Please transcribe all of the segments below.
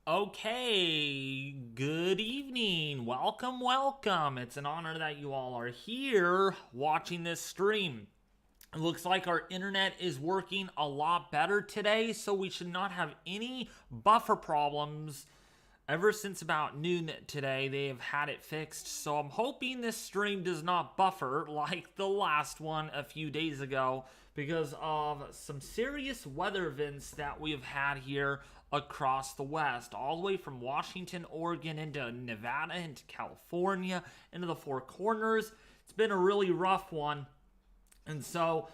Okay, good evening. Welcome. It's an honor that you all are here watching this stream. It looks like our internet is working a lot better today, so we should not have any buffer problems. Ever since about noon today, they have had it fixed, so I'm hoping this stream does not buffer like the last one a few days ago because of some serious weather events that we have had here across the West, all the way from Washington, Oregon, into Nevada, into California, into the Four Corners. It's been a really rough one. And so,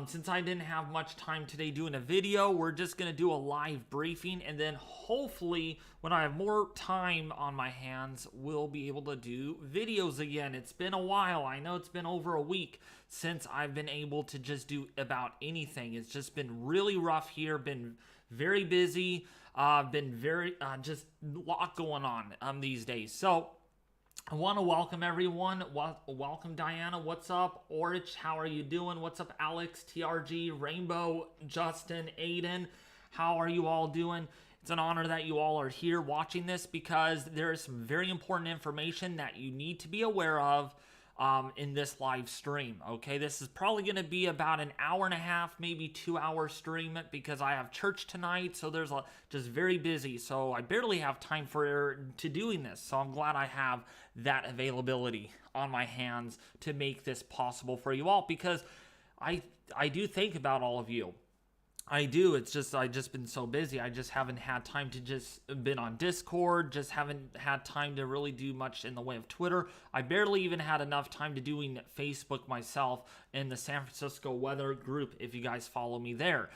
since I didn't have much time today doing a video, we're just going to do a live briefing. And then hopefully, when I have more time on my hands, we'll be able to do videos again. It's been a while. I know it's been over a week since I've been able to just do about anything. It's just been really rough here, been very busy, been very, just a lot going on these days. So, I want to welcome everyone. Welcome, Diana. What's up? Orich, how are you doing? What's up, Alex, TRG, Rainbow, Justin, Aiden? How are you all doing? It's an honor that you all are here watching this because there is some very important information that you need to be aware of in this live stream. Okay, this is probably going to be about an hour and a half, maybe 2 hour stream because I have church tonight, so there's just very busy. So I barely have time to doing this. So I'm glad I have that availability on my hands to make this possible for you all because I do think about all of you. I do. It's just I just been so busy. I just haven't had time to just been on Discord. Just haven't had time to really do much in the way of Twitter. I barely even had enough time to doing Facebook myself in the San Francisco weather group. If you guys follow me there.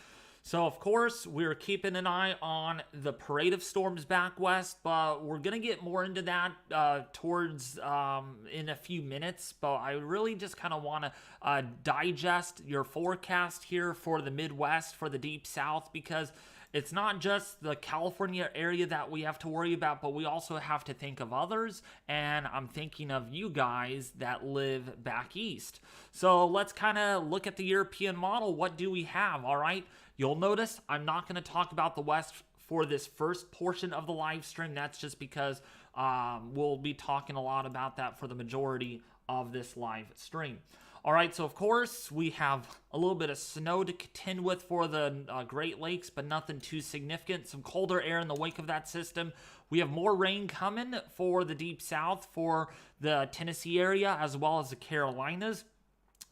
So, of course, we're keeping an eye on the parade of storms back west, but we're going to get more into that towards in a few minutes. But I really just kind of want to digest your forecast here for the Midwest, for the Deep South, because it's not just the California area that we have to worry about, but we also have to think of others. And I'm thinking of you guys that live back east. So let's kind of look at the European model. What do we have? All right. You'll notice I'm not going to talk about the West for this first portion of the live stream. That's just because we'll be talking a lot about that for the majority of this live stream. All right, so of course we have a little bit of snow to contend with for the Great Lakes, but nothing too significant. Some colder air in the wake of that system. We have more rain coming for the Deep South, for the Tennessee area, as well as the Carolinas.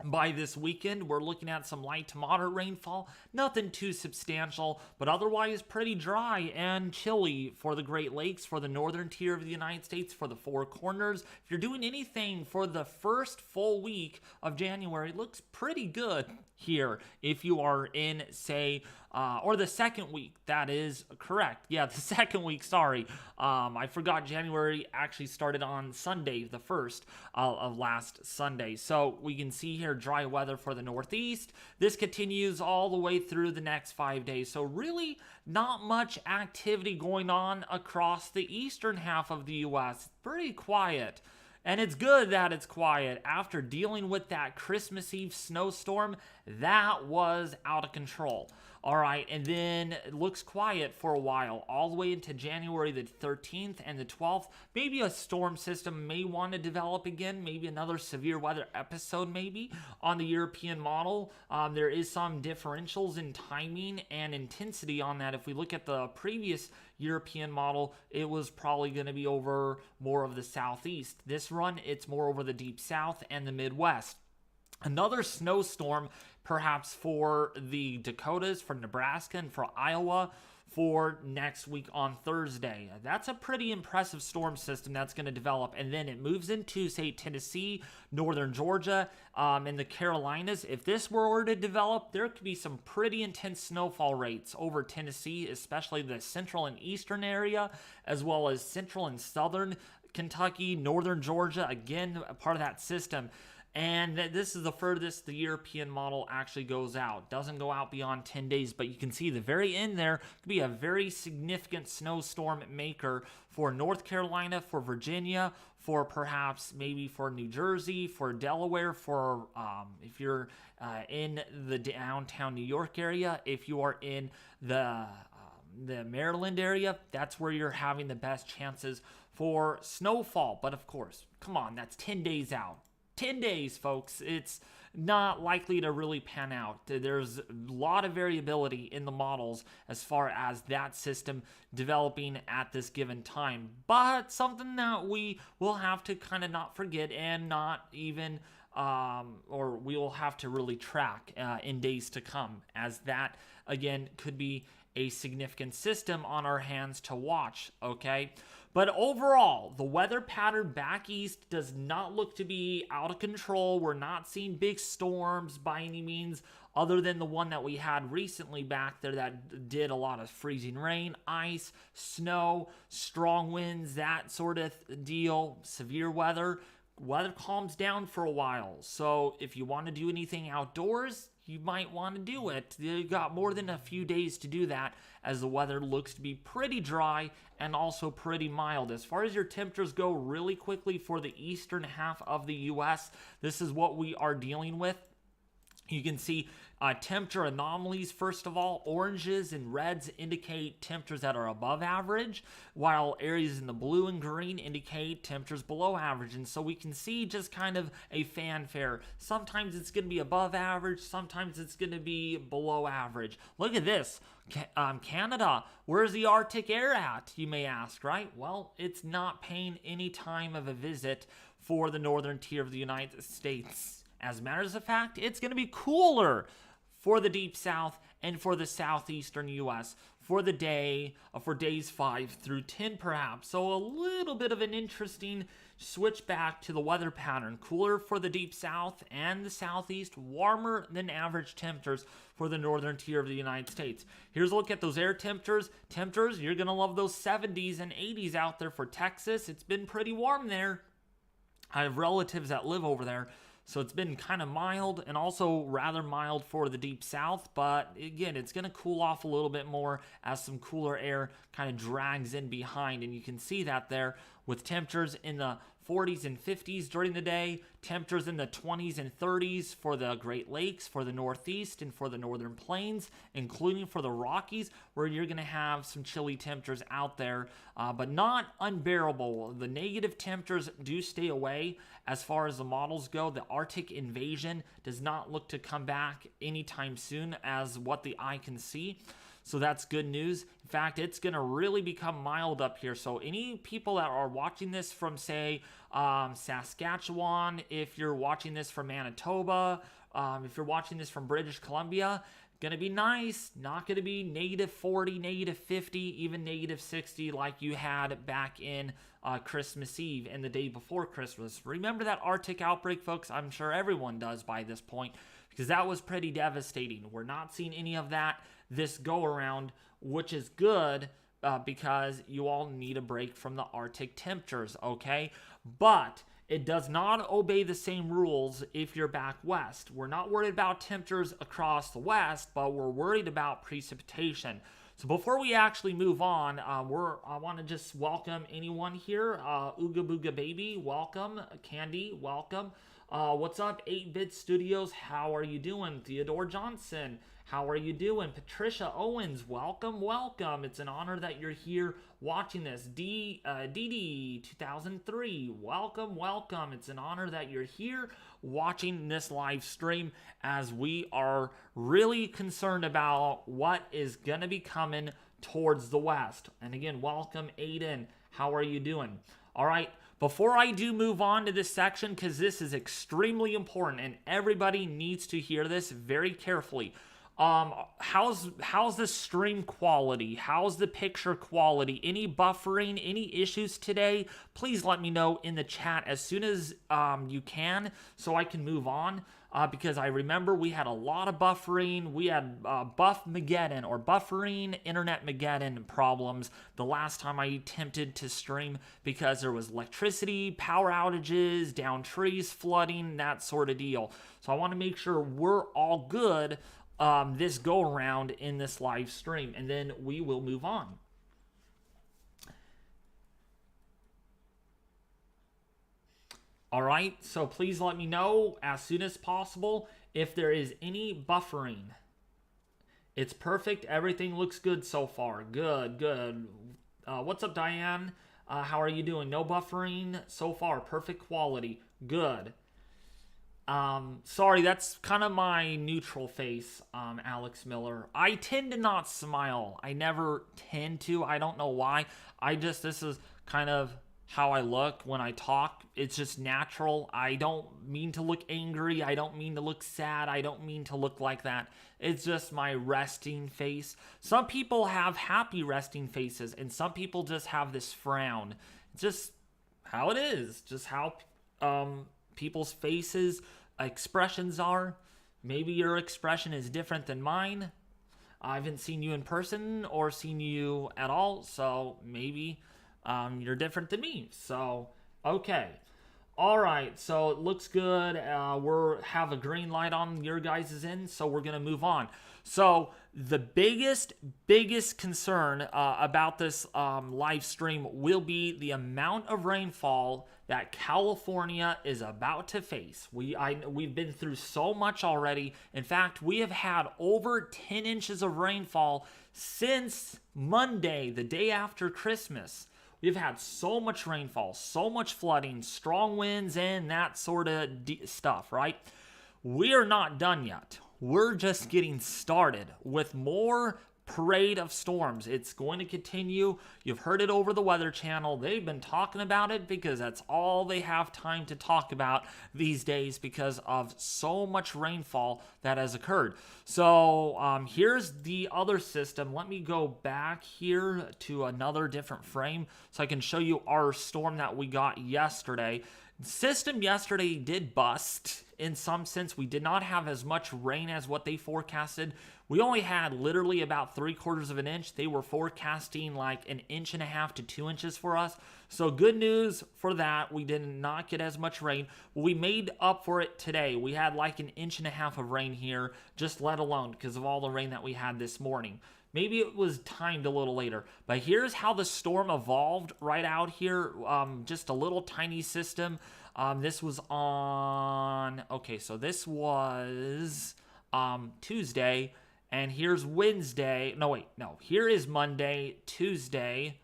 By this weekend, we're looking at some light to moderate rainfall. Nothing too substantial, but otherwise pretty dry and chilly for the Great Lakes, for the northern tier of the United States, for the Four Corners. If you're doing anything for the first full week of January, it looks pretty good here. If you are in, say, or the second week, that is correct. Yeah, the second week, sorry. I forgot January actually started on Sunday, the 1st of last Sunday. So we can see here dry weather for the Northeast. This continues all the way through the next 5 days. So really not much activity going on across the eastern half of the U.S. Pretty quiet. And it's good that it's quiet. After dealing with that Christmas Eve snowstorm, that was out of control. All right, and then it looks quiet for a while, all the way into January the 13th and the 12th. Maybe a storm system may want to develop again, maybe another severe weather episode maybe on the European model. There is some differentials in timing and intensity on that. If we look at the previous European model, it was probably going to be over more of the southeast. This run, it's more over the Deep South and the Midwest. Another snowstorm perhaps for the Dakotas, for Nebraska, and for Iowa for next week on Thursday. That's a pretty impressive storm system that's going to develop, and then it moves into, say, Tennessee, northern Georgia, and the Carolinas. If this were to develop, there could be some pretty intense snowfall rates over Tennessee, especially the central and eastern area, as well as central and southern Kentucky, northern Georgia, again, a part of that system. And this is the furthest the European model actually goes out. Doesn't go out beyond 10 days, but you can see the very end there could be a very significant snowstorm maker for North Carolina, for Virginia, for perhaps maybe for New Jersey, for Delaware, for if you're in the downtown New York area, if you are in the the Maryland area, that's where you're having the best chances for snowfall. But of course, come on, that's 10 days out. 10 days, folks. It's not likely to really pan out. There's a lot of variability in the models as far as that system developing at this given time. But something that we will have to kind of not forget and not even or we will have to really track in days to come, as that again could be a significant system on our hands to watch. Okay, but overall, the weather pattern back east does not look to be out of control. We're not seeing big storms by any means, other than the one that we had recently back there that did a lot of freezing rain, ice, snow, strong winds, that sort of deal, severe weather. Weather calms down for a while, so if you want to do anything outdoors, you might want to do it. You got more than a few days to do that, as the weather looks to be pretty dry and also pretty mild. As far as your temperatures go, really quickly for the eastern half of the U.S., this is what we are dealing with. You can see temperature anomalies. First of all, oranges and reds indicate temperatures that are above average, while areas in the blue and green indicate temperatures below average. And so we can see just kind of a fanfare. Sometimes it's going to be above average, sometimes it's going to be below average. Look at this. Canada, where's the Arctic air at, you may ask, right? Well, it's not paying any time of a visit for the northern tier of the United States. As a matter of fact, it's going to be cooler for the deep south and for the southeastern U.S. for the day, for days 5 through 10 perhaps. So a little bit of an interesting switch back to the weather pattern. Cooler for the deep south and the southeast, warmer than average temperatures for the northern tier of the United States. Here's a look at those air temperatures. You're going to love those 70s and 80s out there for Texas. It's been pretty warm there. I have relatives that live over there. So it's been kind of mild and also rather mild for the deep south. But again, it's going to cool off a little bit more as some cooler air kind of drags in behind. And you can see that there with temperatures in the 40s and 50s during the day, temperatures in the 20s and 30s for the Great Lakes, for the Northeast, and for the Northern Plains, including for the Rockies, where you're going to have some chilly temperatures out there, but not unbearable. The negative temperatures do stay away as far as the models go. The Arctic invasion does not look to come back anytime soon, as what the eye can see. So that's good news. In fact, it's going to really become mild up here. So any people that are watching this from, say, Saskatchewan, if you're watching this from Manitoba, if you're watching this from British Columbia, going to be nice. Not going to be negative 40, negative 50, even negative 60 like you had back in Christmas Eve and the day before Christmas. Remember that Arctic outbreak, folks? I'm sure everyone does by this point, because that was pretty devastating. We're not seeing any of that this go around, which is good because you all need a break from the Arctic temperatures, okay? But it does not obey the same rules if you're back west. We're not worried about temperatures across the west, but we're worried about precipitation. So before we actually move on, I want to just welcome anyone here. Ooga Booga Baby, welcome. Candy, welcome. What's up, 8-Bit Studios? How are you doing? Theodore Johnson, how are you doing? Patricia Owens, welcome, welcome. It's an honor that you're here watching this. DD 2003, welcome, welcome. It's an honor that you're here watching this live stream, as we are really concerned about what is going to be coming towards the west. And again, welcome, Aiden. How are you doing? All right. Before I do move on to this section, because this is extremely important and everybody needs to hear this very carefully. How's the stream quality? How's the picture quality? Any buffering, any issues today? Please let me know in the chat as soon as you can, so I can move on. Because I remember we had a lot of buffering. We had Buffmageddon or buffering internet Mageddon problems the last time I attempted to stream, because there was electricity, power outages, down trees, flooding, that sort of deal. So I want to make sure we're all good this go around in this live stream, and then we will move on. All right, so please let me know as soon as possible if there is any buffering. It's perfect. Everything looks good so far. Good, good. What's up, Diane? How are you doing? No buffering so far. Perfect quality. Good. Sorry, that's kind of my neutral face, Alex Miller. I tend to not smile. I never tend to. I don't know why. This is kind of how I look when I talk. It's just natural. I don't mean to look angry. I don't mean to look sad. I don't mean to look like that. It's just my resting face. Some people have happy resting faces, and some people just have this frown. It's just how it is. Just how people's faces expressions are. Maybe your expression is different than mine. I haven't seen you in person or seen you at all, so maybe you're different than me. So, okay. All right, so it looks good. We have a green light on your guys' end, so we're going to move on. So the biggest concern about this live stream will be the amount of rainfall that California is about to face. We've been through so much already. In fact, we have had over 10 inches of rainfall since Monday, the day after Christmas. We've had so much rainfall, so much flooding, strong winds, and that sort of stuff, right? We are not done yet. We're just getting started with more parade of storms. It's going to continue. You've heard it over the Weather Channel. They've been talking about it because that's all they have time to talk about these days because of so much rainfall that has occurred. So here's the other system. Let me go back here to another different frame so I can show you our storm that we got yesterday. System yesterday did bust in some sense. We did not have as much rain as what they forecasted. We only had literally about 3/4 of an inch. They were forecasting like 1.5 inches to 2 inches for us. So good news for that. We did not get as much rain. We made up for it today. We had like 1.5 inches of rain here, just let alone because of all the rain that we had this morning. Maybe it was timed a little later. But here's how the storm evolved right out here. Just a little tiny system. This was on... Okay, so this was Tuesday. And here's Wednesday. No, wait. No. Here is Monday, Tuesday,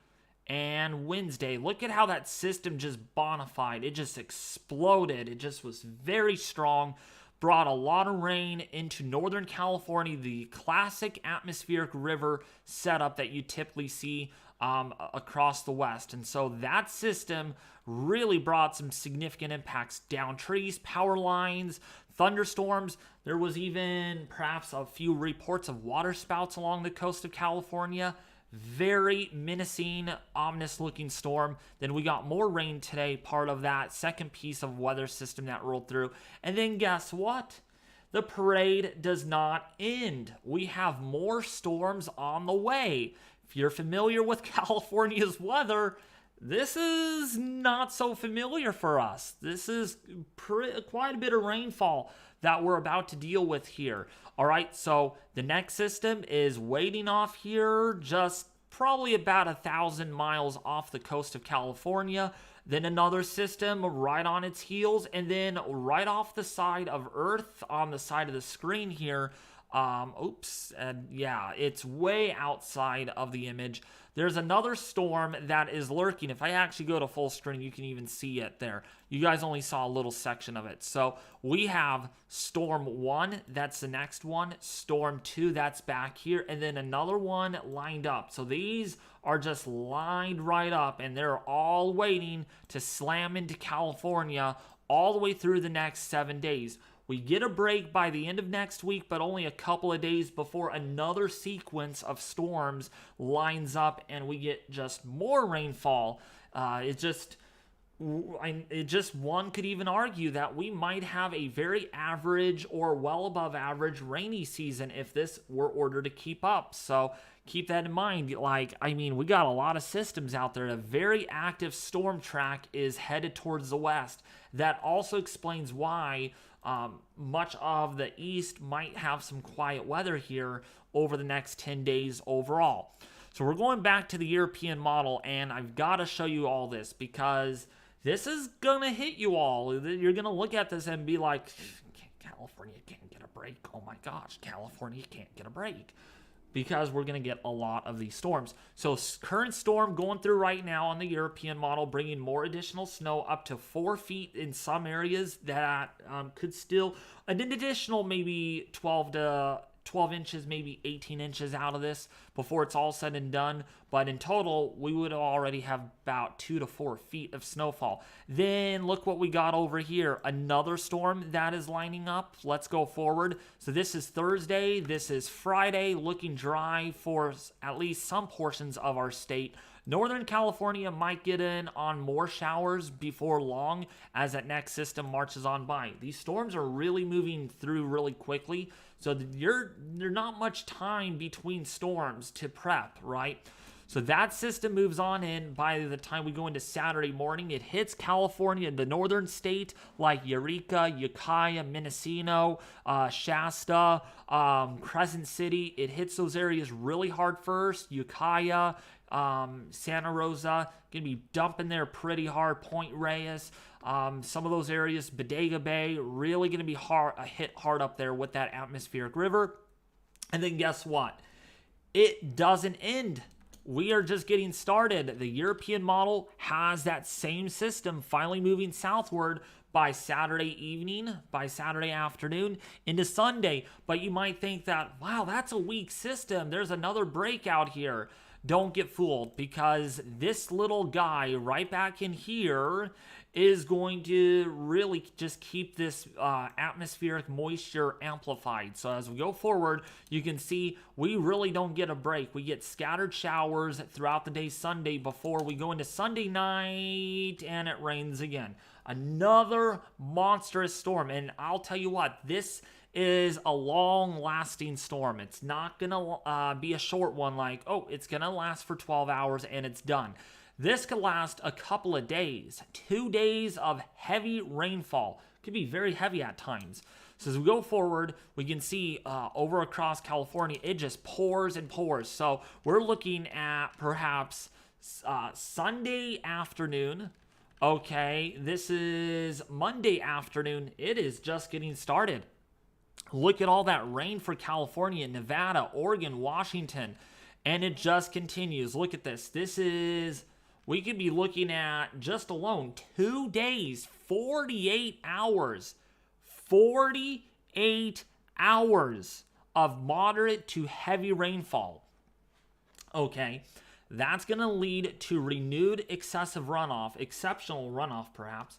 and Wednesday. Look at how that system just bonafide. It just exploded. It just was very strong. Brought a lot of rain into Northern California, the classic atmospheric river setup that you typically see across the West. And so that system really brought some significant impacts down trees, power lines, thunderstorms. There was even perhaps a few reports of water spouts along the coast of California. Very menacing, ominous looking storm. Then we got more rain today, part of that second piece of weather system that rolled through. And then guess what? The parade does not end. We have more storms on the way. If you're familiar with California's weather, this is not so familiar for us. This is quite a bit of rainfall that we're about to deal with here. All right, so the next system is waiting off here, just probably about 1,000 miles off the coast of California. Then another system right on its heels, and then right off the side of Earth, on the side of the screen here, yeah, it's way outside of the image. There's another storm that is lurking. If I actually go to full screen, you can even see it there. You guys only saw a little section of it. So we have Storm 1, that's the next one. Storm 2, that's back here. And then another one lined up. So these are just lined right up, and they're all waiting to slam into California all the way through the next 7 days. We get a break by the end of next week, but only a couple of days before another sequence of storms lines up and we get just more rainfall. One could even argue that we might have a very average or well above average rainy season if this were ordered to keep up. So keep that in mind. We got a lot of systems out there. A very active storm track is headed towards the west. That also explains why much of the east might have some quiet weather here over the next 10 days overall. So we're going back to the European model, and I've got to show you all this because this is going to hit you all. You're going to look at this and be like, California can't get a break. Oh my gosh, California can't get a break. because we're going to get a lot of these storms. So current storm going through right now on the European model, bringing more additional snow up to 4 feet in some areas that could still, an additional maybe 12 inches, maybe 18 inches out of this before it's all said and done. But in total, we would already have about 2 to 4 feet of snowfall. Then look what we got over here. Another storm that is lining up. Let's go forward. So this is Thursday. This is Friday. Looking dry for at least some portions of our state. Northern California might get in on more showers before long as that next system marches on by. These storms are really moving through really quickly, so there's not much time between storms to prep, right? So that system moves on in. By the time we go into Saturday morning, it hits California, the northern state like Eureka, Ukiah, Mendocino, Shasta, Crescent City. It hits those areas really hard first. Ukiah, Santa Rosa, gonna be dumping there pretty hard. Point Reyes, some of those areas, Bodega Bay, really gonna be hit hard up there with that atmospheric river. And then guess what? It doesn't end. We are just getting started. The European model has that same system finally moving southward by Saturday evening, by Saturday afternoon into Sunday. But you might think that, wow, that's a weak system. There's another breakout here. Don't get fooled, because this little guy right back in here is going to really just keep this atmospheric moisture amplified. So as we go forward, you can see we really don't get a break. We get scattered showers throughout the day Sunday before we go into Sunday night, and it rains again. Another monstrous storm. And I'll tell you what, this is a long-lasting storm. It's not going to be a short one like, oh, it's going to last for 12 hours and it's done. This could last a couple of days. 2 days of heavy rainfall. Could be very heavy at times. So as we go forward, we can see over across California, it just pours and pours. So we're looking at perhaps Sunday afternoon. Okay, this is Monday afternoon. It is just getting started. Look at all that rain for California, Nevada, Oregon, Washington, and it just continues. Look at this. We could be looking at just alone 2 days, 48 hours. 48 hours of moderate to heavy rainfall. Okay, that's going to lead to renewed excessive runoff, exceptional runoff perhaps.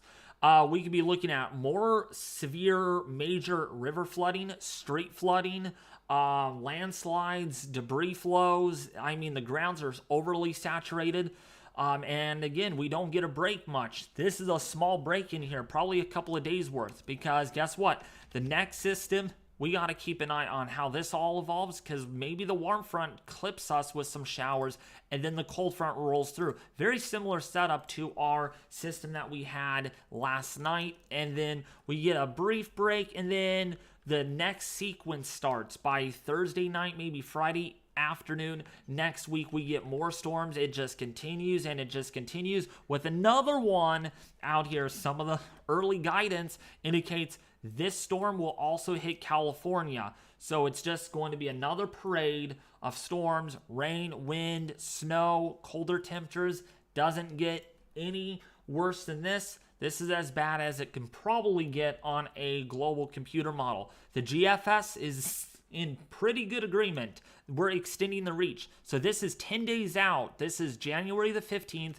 We could be looking at more severe major river flooding, street flooding, landslides, debris flows. I mean, the grounds are overly saturated. And again, we don't get a break much. This is a small break in here, probably a couple of days worth, because guess what? The next system, we got to keep an eye on how this all evolves, because maybe the warm front clips us with some showers and then the cold front rolls through. Very similar setup to our system that we had last night. And then we get a brief break, and then the next sequence starts by Thursday night, maybe Friday afternoon. Next week we get more storms. It just continues and it just continues with another one out here. Some of the early guidance indicates this storm will also hit California. So it's just going to be another parade of storms, rain, wind, snow, colder temperatures. Doesn't get any worse than this. This is as bad as it can probably get on a global computer model. The GFS is in pretty good agreement. We're extending the reach. So this is 10 days out. This is January the 15th.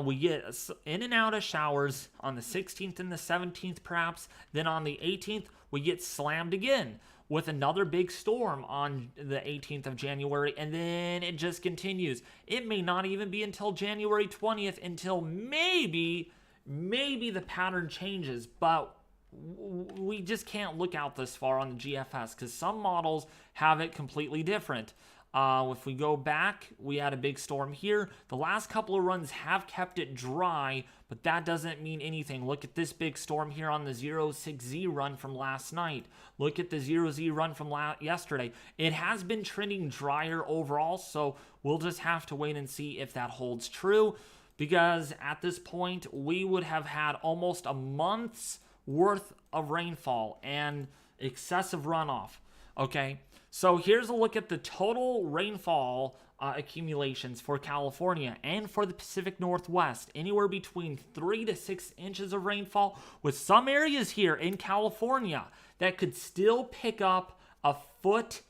We get in and out of showers on the 16th and the 17th perhaps. Then on the 18th, we get slammed again with another big storm on the 18th of January. And then it just continues. It may not even be until January 20th until maybe the pattern changes. But we just can't look out this far on the GFS because some models have it completely different. If we go back, we had a big storm here. The last couple of runs have kept it dry, but that doesn't mean anything. Look at this big storm here on the 06Z run from last night. Look at the 0Z run from yesterday. It has been trending drier overall, so we'll just have to wait and see if that holds true, because at this point, we would have had almost a month's worth of rainfall and excessive runoff. Okay, So here's a look at the total rainfall accumulations for California and for the Pacific Northwest. Anywhere between 3 to 6 inches of rainfall, with some areas here in California that could still pick up 1.5 feet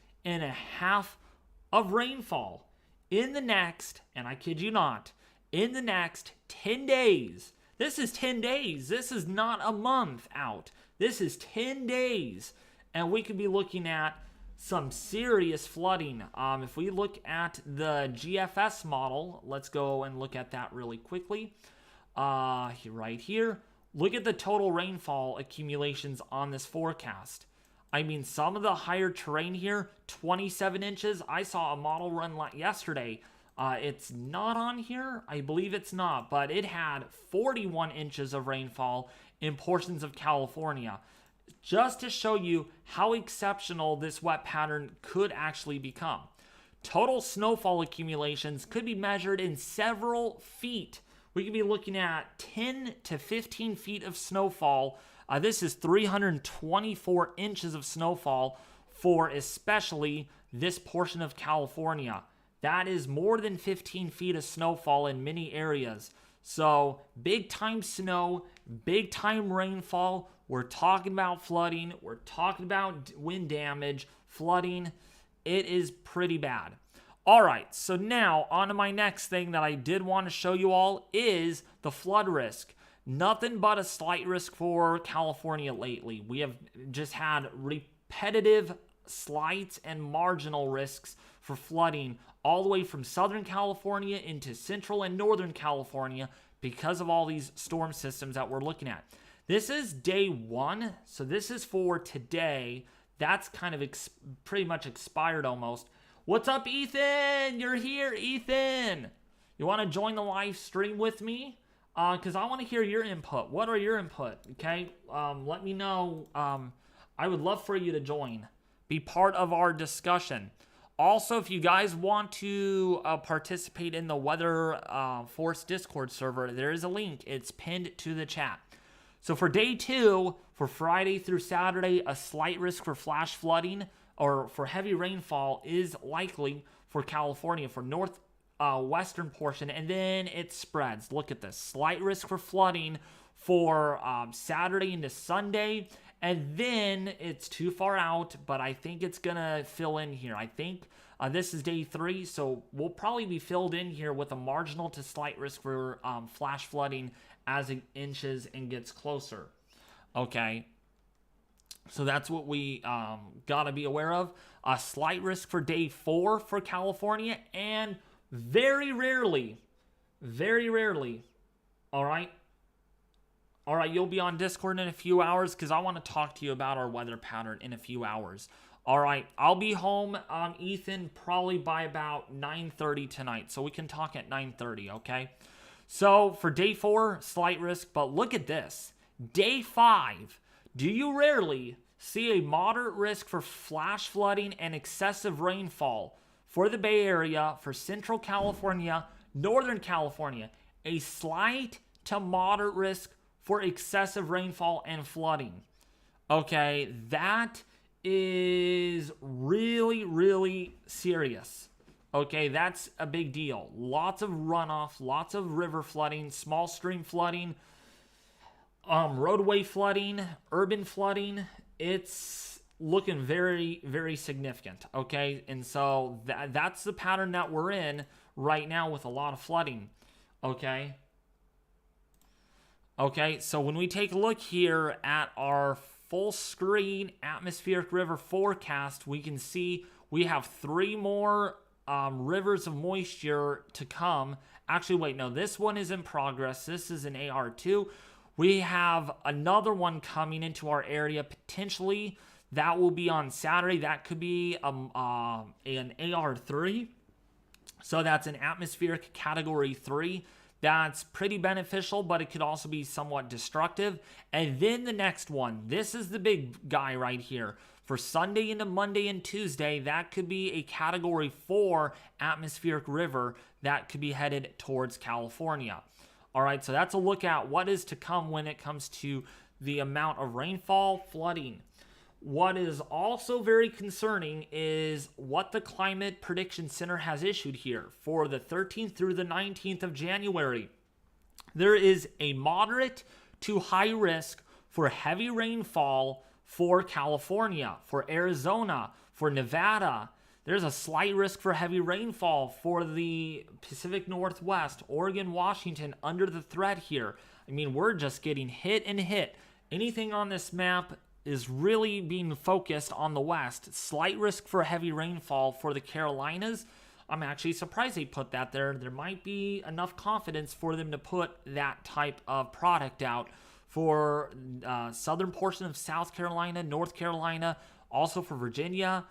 of rainfall in the next, and I kid you not, in the next 10 days. This is 10 days. This is not a month out. This is 10 days. And we could be looking at some serious flooding. If we look at the GFS model, let's go and look at that really quickly. Right here, look at the total rainfall accumulations on this forecast. I mean, some of the higher terrain here, 27 inches. I saw a model run yesterday. It's not on here. I believe it's not, but it had 41 inches of rainfall in portions of California. Just to show you how exceptional this wet pattern could actually become. Total snowfall accumulations could be measured in several feet. We could be looking at 10 to 15 feet of snowfall. This is 324 inches of snowfall for especially this portion of California. That is more than 15 feet of snowfall in many areas. So big time snow, big time rainfall. We're talking about flooding. We're talking about wind damage, flooding. It is pretty bad. All right, so now on to my next thing that I did want to show you all is the flood risk. Nothing but a slight risk for California lately. We have just had repetitive slight and marginal risks for flooding all the way from Southern California into Central and Northern California because of all these storm systems that we're looking at. This is day 1, so this is for today. That's kind of pretty much expired almost. What's up, Ethan? You're here, Ethan. You want to join the live stream with me? Because I want to hear your input. What are your input? Okay, let me know. I would love for you to join. Be part of our discussion. Also, if you guys want to participate in the Weather Force Discord server, there is a link. It's pinned to the chat. So for day 2, for Friday through Saturday, a slight risk for flash flooding or for heavy rainfall is likely for California, for northwestern portion, and then it spreads. Look at this. Slight risk for flooding for Saturday into Sunday, and then it's too far out, but I think it's going to fill in here. I think this is day 3, so we'll probably be filled in here with a marginal to slight risk for flash flooding as it inches and gets closer. Okay, so that's what we got to be aware of. A slight risk for day 4 for California, and very rarely, all right, you'll be on Discord in a few hours because I want to talk to you about our weather pattern in a few hours. All right, I'll be home, Ethan, probably by about 9:30 tonight, so we can talk at 9:30, okay? So for day 4, slight risk, but look at this. Day 5, do you rarely see a moderate risk for flash flooding and excessive rainfall for the Bay Area, for Central California, Northern California? A slight to moderate risk for excessive rainfall and flooding. Okay, that is really serious. Okay, that's a big deal. Lots of runoff, lots of river flooding, small stream flooding, roadway flooding, urban flooding. It's looking very significant, okay? And so that's the pattern that we're in right now with a lot of flooding, okay? Okay, so when we take a look here at our full screen atmospheric river forecast, we can see we have 3 more rivers of moisture to come. Actually, wait, no, this one is in progress. This is an AR2. We have another one coming into our area potentially. That will be on Saturday. That could be an AR3. So that's an atmospheric category 3. That's pretty beneficial, but it could also be somewhat destructive. And then the next one, this is the big guy right here. For Sunday into Monday and Tuesday, that could be a category 4 atmospheric river that could be headed towards California. All right, so that's a look at what is to come when it comes to the amount of rainfall, flooding. What is also very concerning is what the Climate Prediction Center has issued here for the 13th through the 19th of January. There is a moderate to high risk for heavy rainfall for California, for Arizona, for Nevada. There's a slight risk for heavy rainfall for the Pacific Northwest, Oregon, Washington, under the threat here. I mean, we're just getting hit and hit. Anything on this map is really being focused on the West. Slight risk for heavy rainfall for the Carolinas. I'm actually surprised they put that there. There might be enough confidence for them to put that type of product out for southern portion of South Carolina, North Carolina, also for Virginia,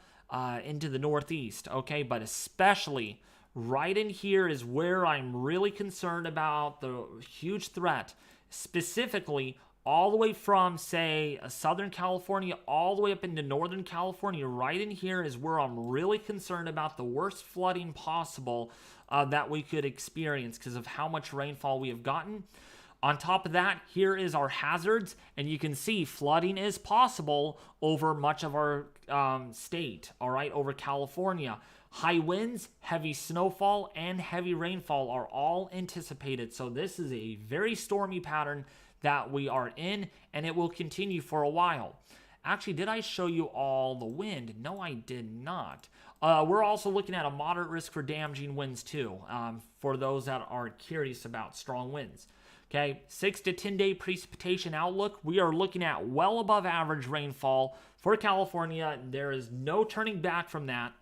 into the Northeast, okay? But especially right in here is where I'm really concerned about the huge threat, specifically all the way from, say, Southern California all the way up into Northern California. Right in here is where I'm really concerned about the worst flooding possible that we could experience because of how much rainfall we have gotten. On top of that, here is our hazards, and you can see flooding is possible over much of our state, all right, over California. High winds, heavy snowfall, and heavy rainfall are all anticipated. So this is a very stormy pattern that we are in, and it will continue for a while. Actually, did I show you all the wind? No, I did not. We're also looking at a moderate risk for damaging winds too, for those that are curious about strong winds. Okay, 6 to 10 day precipitation outlook. We are looking at well above average rainfall for California. There is no turning back from that.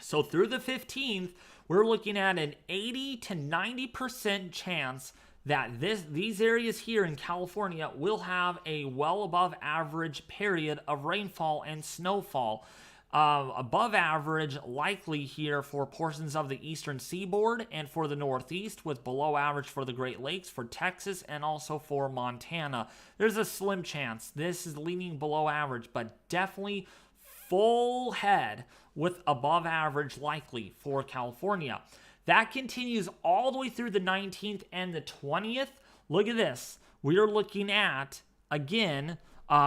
So through the 15th, we're looking at an 80 to 90% chance that these areas here in California will have a well above average period of rainfall and snowfall. Above average likely here for portions of the eastern seaboard and for the Northeast, with below average for the Great Lakes, for Texas, and also for Montana. There's a slim chance this is leaning below average, but definitely full head with above average likely for California. That continues all the way through the 19th and the 20th. Look at this. We are looking at, again,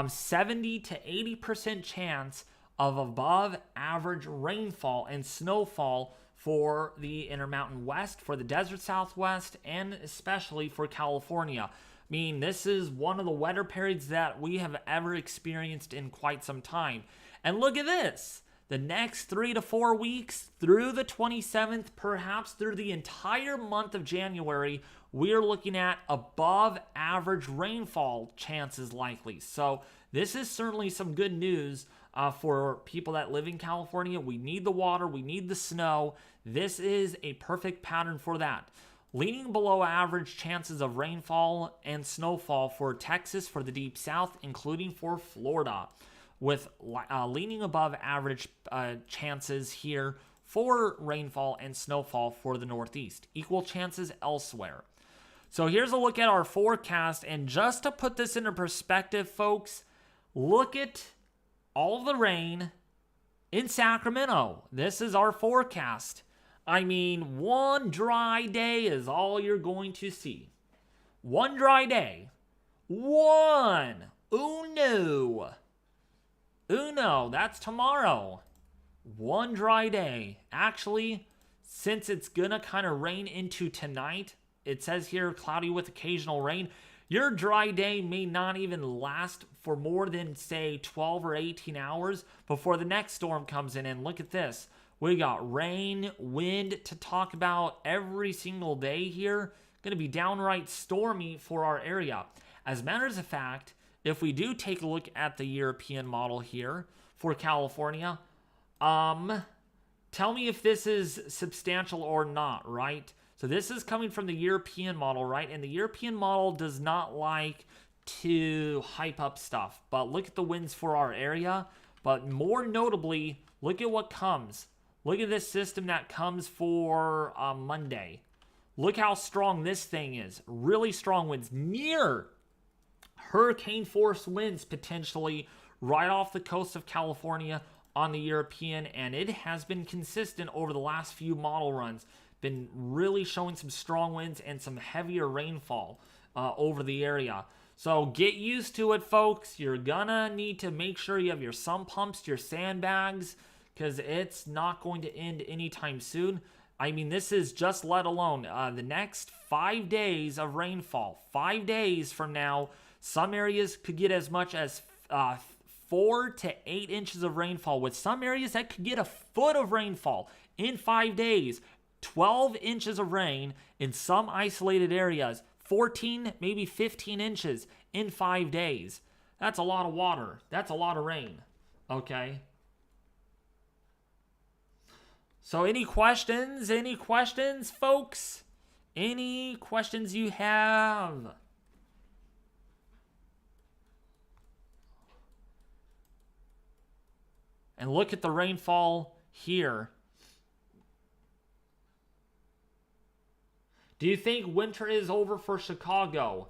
70 to 80% chance of above average rainfall and snowfall for the Intermountain West, for the Desert Southwest, and especially for California. I mean, this is one of the wetter periods that we have ever experienced in quite some time. And look at this. The next 3 to 4 weeks through the 27th, perhaps through the entire month of January, we are looking at above average rainfall chances likely. So this is certainly some good news for people that live in California. We need the water. We need the snow. This is a perfect pattern for that. Leaning below average chances of rainfall and snowfall for Texas, for the Deep South, including for Florida, with leaning above average chances here for rainfall and snowfall for the Northeast. Equal chances elsewhere. So here's a look at our forecast, and just to put this into perspective, folks, look at all the rain in Sacramento. This is our forecast. I mean, one dry day is all you're going to see. One dry day. One. Uno, that's tomorrow. One dry day. Actually, since it's gonna kind of rain into tonight, it says here cloudy with occasional rain. Your dry day may not even last for more than, say, 12 or 18 hours before the next storm comes in. And look at this. We got rain, wind to talk about every single day here. Going to be downright stormy for our area. As matters of fact, if we do take a look at the European model here for California, tell me if this is substantial or not, right? So this is coming from the European model, right? And the European model does not like to hype up stuff. But look at the winds for our area. But more notably, look at what comes. Look at this system that comes for Monday. Look how strong this thing is. Really strong winds. Near hurricane force winds potentially right off the coast of California on the European. And it has been consistent over the last few model runs. Been really showing some strong winds and some heavier rainfall over the area. So get used to it, folks. You're gonna need to make sure you have your sump pumps, your sandbags, because it's not going to end anytime soon. I mean, this is just let alone the next 5 days of rainfall. 5 days from now, some areas could get as much as 4 to 8 inches of rainfall, with some areas that could get a foot of rainfall in 5 days. 12 inches of rain in some isolated areas, 14, maybe 15 inches in 5 days. That's a lot of water. That's a lot of rain. Okay. So any questions? Any questions, folks? Any questions you have? And look at the rainfall here. Do you think winter is over for Chicago?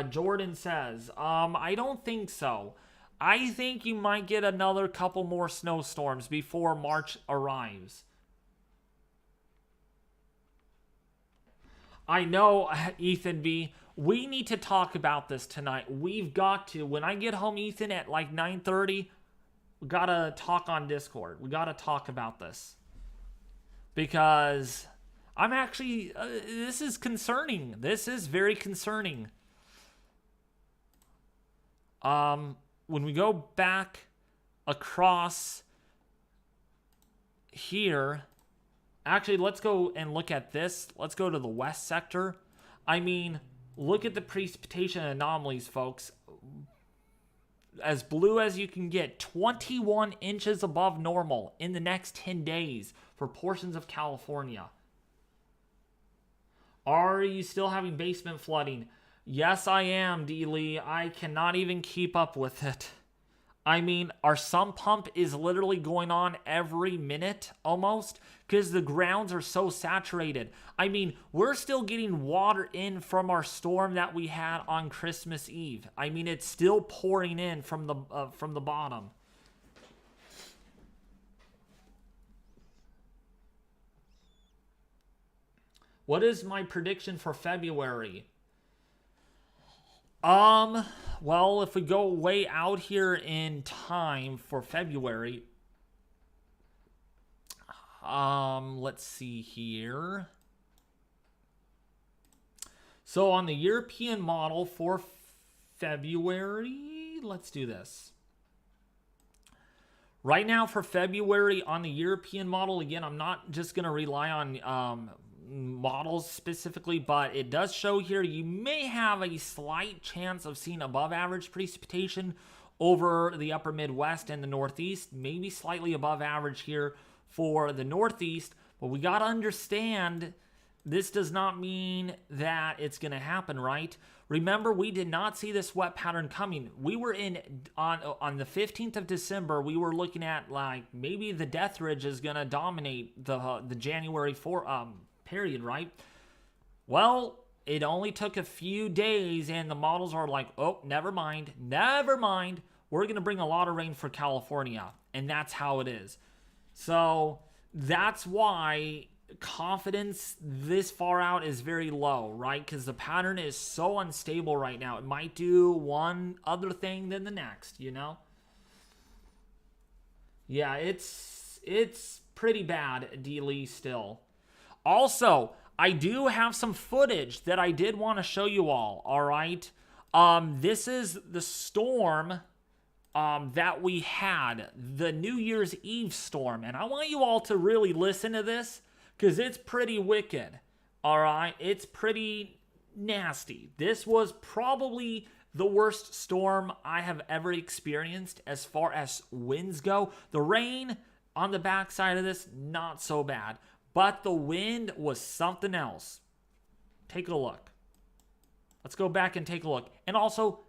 Jordan says, I don't think so. I think you might get another couple more snowstorms before March arrives. I know, Ethan B. We need to talk about this tonight. We've got to. When I get home, Ethan, at like 9:30, we got to talk on Discord. We got to talk about this. Because I'm actually, this is concerning. This is very concerning. When we go back across here, actually, let's go and look at this. Let's go to the west sector. I mean, look at the precipitation anomalies, folks. As blue as you can get, 21 inches above normal in the next 10 days for portions of California. Are you still having basement flooding? Yes, I am, D. Lee. I cannot even keep up with it. I mean, our sump pump is literally going on every minute almost because the grounds are so saturated. I mean, we're still getting water in from our storm that we had on Christmas Eve. I mean, it's still pouring in from the bottom. What is my prediction for February? Well, if we go way out here in time for February, let's see here. So on the European model for February, let's do this. Right now for February on the European model, again, I'm not just going to rely on models specifically, but it does show here you may have a slight chance of seeing above average precipitation over the upper Midwest and the Northeast, maybe slightly above average here for the Northeast, but we got to understand this does not mean that it's going to happen, right? Remember, we did not see this wet pattern coming. We were on the 15th of December, we were looking at like maybe the Death Ridge is going to dominate the January period, right? Well, it only took a few days and the models are like, oh, never mind. We're going to bring a lot of rain for California. And that's how it is. So that's why confidence this far out is very low, right? Because the pattern is so unstable right now. It might do one other thing than the next, you know? Yeah, it's pretty bad, D-Lee, still. Also, I do have some footage that I did want to show you all right? This is the storm that we had, the New Year's Eve storm. And I want you all to really listen to this because it's pretty wicked, all right? It's pretty nasty. This was probably the worst storm I have ever experienced as far as winds go. The rain on the backside of this, not so bad. But the wind was something else. Take a look. Let's go back and take a look. And also,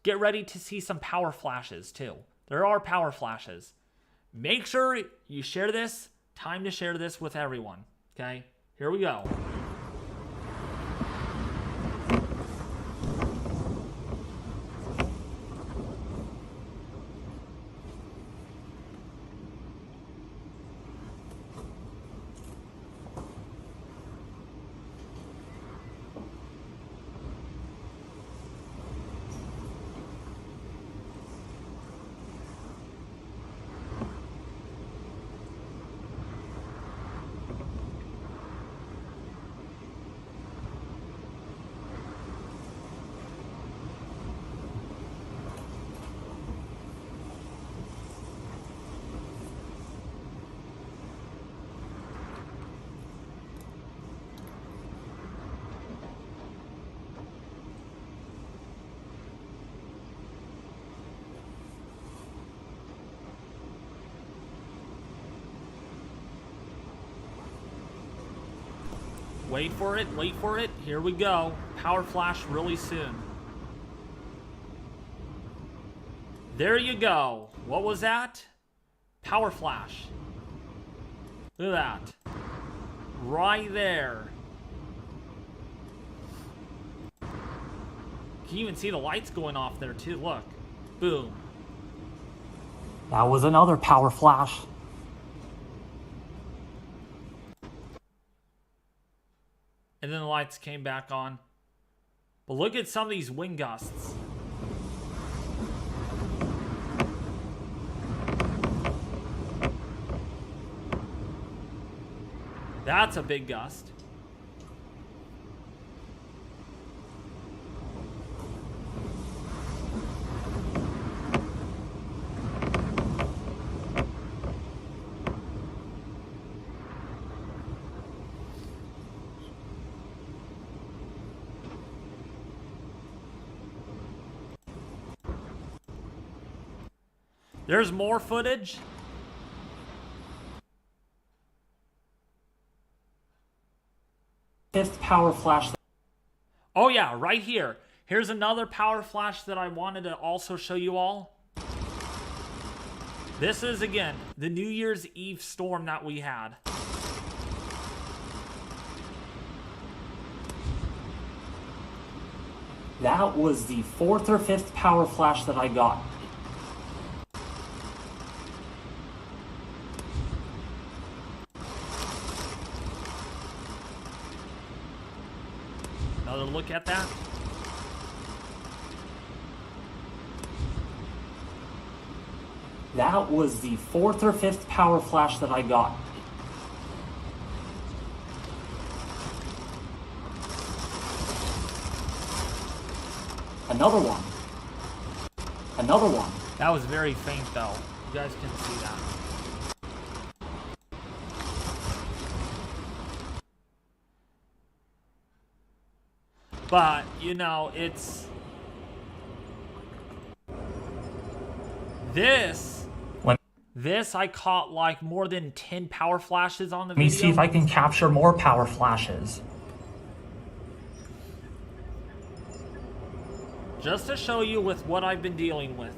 get ready to see some power flashes too. There are power flashes. Make sure you share this. Time to share this with everyone. Okay? Here we go. Wait for it, wait for it. Here we go. Power flash really soon. There you go. What was that? Power flash. Look at that. Right there. You can even see the lights going off there too. Look. Boom. That was another power flash. And then the lights came back on. But look at some of these wind gusts. That's a big gust. There's more footage. Fifth power flash. Oh yeah, right here. Here's another power flash that I wanted to also show you all. This is, again, the New Year's Eve storm that we had. That was the fourth or fifth power flash that I got. Another look at that. That was the fourth or fifth power flash that I got. Another one. Another one. That was very faint though. You guys can see that. But, you know, it's... This I caught like more than 10 power flashes on the video. Let me see if I can capture more power flashes. Just to show you with what I've been dealing with.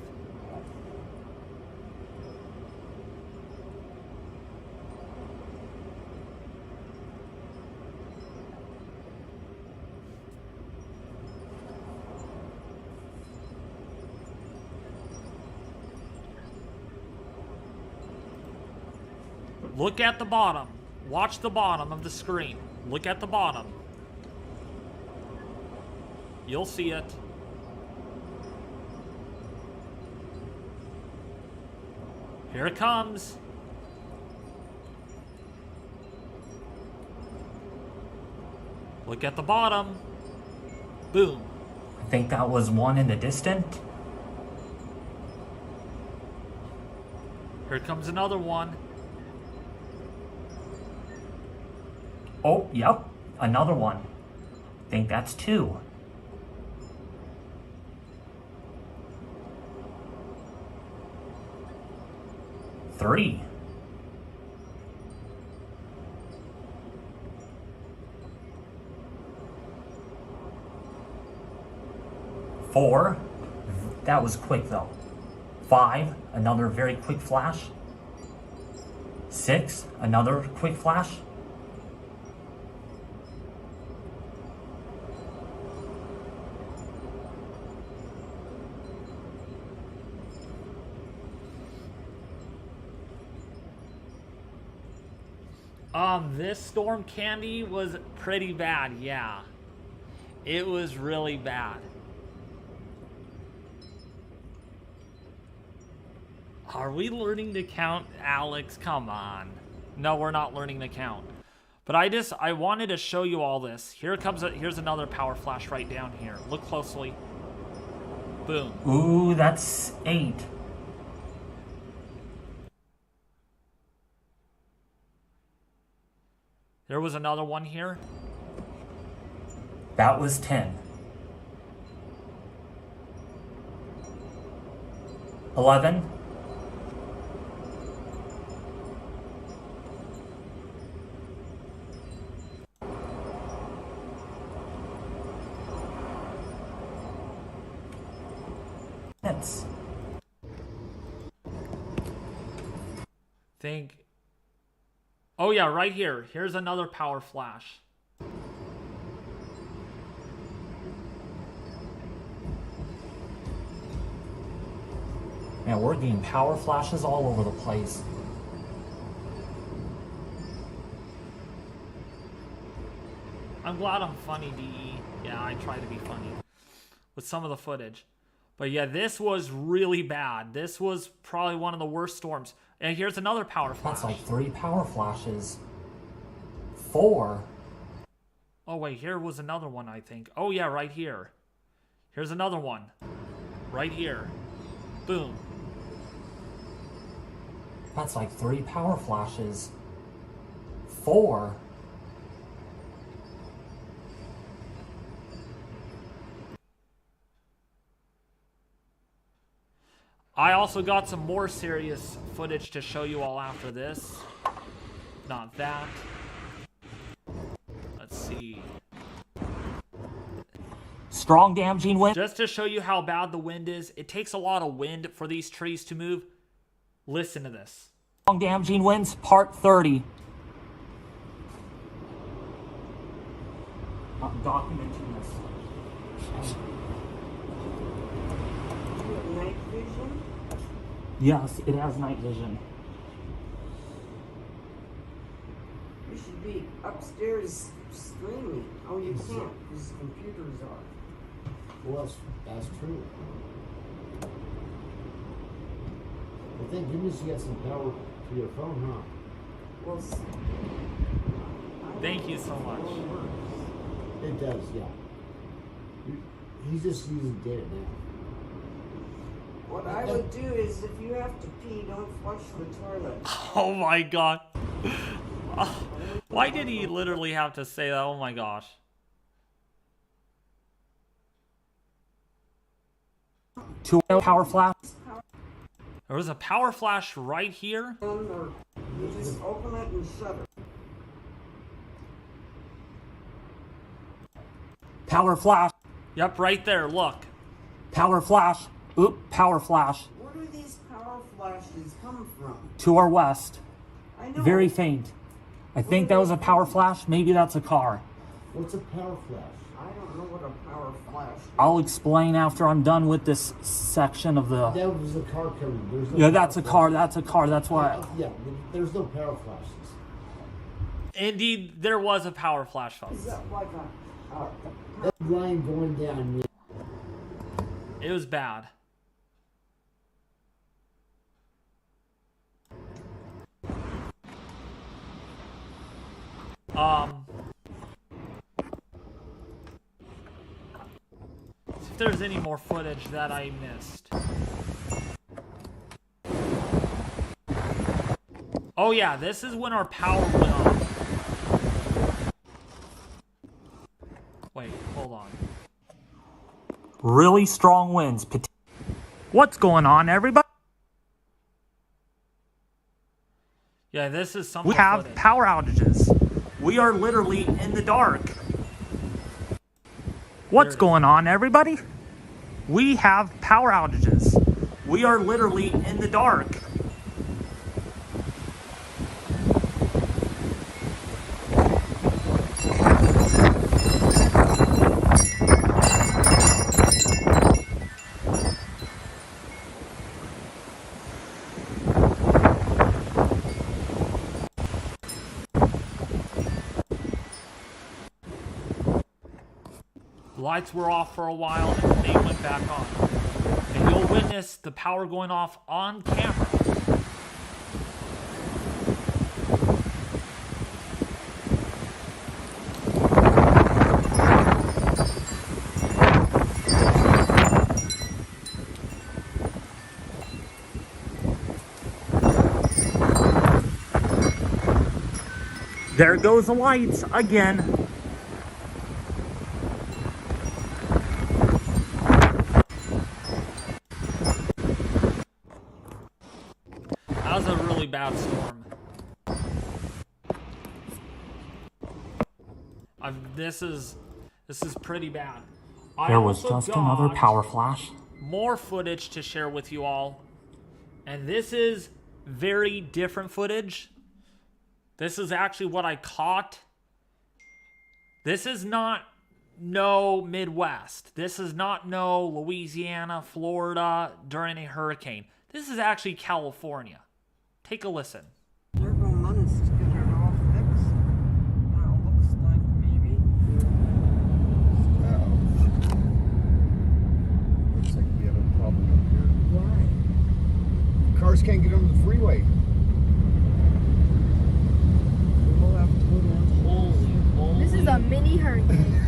Look at the bottom. Watch the bottom of the screen. Look at the bottom. You'll see it. Here it comes. Look at the bottom. Boom. I think that was one in the distant. Here comes another one. Oh, yep. Another one. I think that's two. Three. Four. That was quick though. Five. Another very quick flash. Six. Another quick flash. This storm candy was pretty bad, yeah. It was really bad. Are we learning to count, Alex? Come on. No, we're not learning to count. But I wanted to show you all this. Here's another power flash right down here. Look closely. Boom. Ooh, that's 8. There was another one here. That was 10. 11. 12. minutes. Oh yeah, right here. Here's another power flash. Man, we're getting power flashes all over the place. I'm glad I'm funny, DE. Yeah, I try to be funny with some of the footage. But yeah, this was really bad. This was probably one of the worst storms. And here's another power flash. That's like 3 power flashes. 4. Oh wait, here was another one, I think. Oh yeah, right here. Here's another one. Right here. Boom. That's like 3 power flashes. 4. I also got some more serious footage to show you all after this. Not that. Let's see. Strong damaging wind. Just to show you how bad the wind is, it takes a lot of wind for these trees to move. Listen to this. Strong damaging winds, part 30. I'm documenting this. Night vision? Yes, it has night vision. You should be upstairs streaming. Oh, you can't because the computers are. Well, that's true. Well, thank goodness you got some power to your phone, huh? Well, Thank you so much. It does, yeah. He's just using data now. what I would do is if you have to pee, don't flush the toilet. Oh my god. Why did he literally have to say that? Oh my gosh. Two power flash. There was a power flash right here. Or you just open it and shut it. Power flash. Yep, right there. Look. Power flash. Oop, power flash. Where do these power flashes come from? To our west. I know. Very faint. I think that was a power flash. Maybe that's a car. What's a power flash? I don't know what a power flash is. I'll explain after I'm done with this section of the... That was a car coming. There's no Yeah, that's a power car. flash. That's a car. That's why... Yeah, there's no power flashes. Indeed, there was a power flash. Is that like a That line going down. It was bad. See if there's any more footage that I missed. Oh yeah, this is when our power went off. Wait, hold on. Really strong winds. What's going on, everybody? Yeah, this is some We have footage. power outages. We are literally in the dark. What's going on, everybody? We have power outages. We are literally in the dark. Lights were off for a while and they went back on. And you'll witness the power going off on camera. There goes the lights again. That was a really bad storm. This is pretty bad. There was just another power flash. more footage to share with you all. And this is very different footage. This is actually what I caught. This is not no Midwest. This is not no Louisiana, Florida during a hurricane. This is actually California. Take a listen. Several months to get it all fixed. Now it looks like maybe. Looks like we have a problem up here. Why? Cars can't get on the freeway. We'll have to go down. This is a mini hurricane.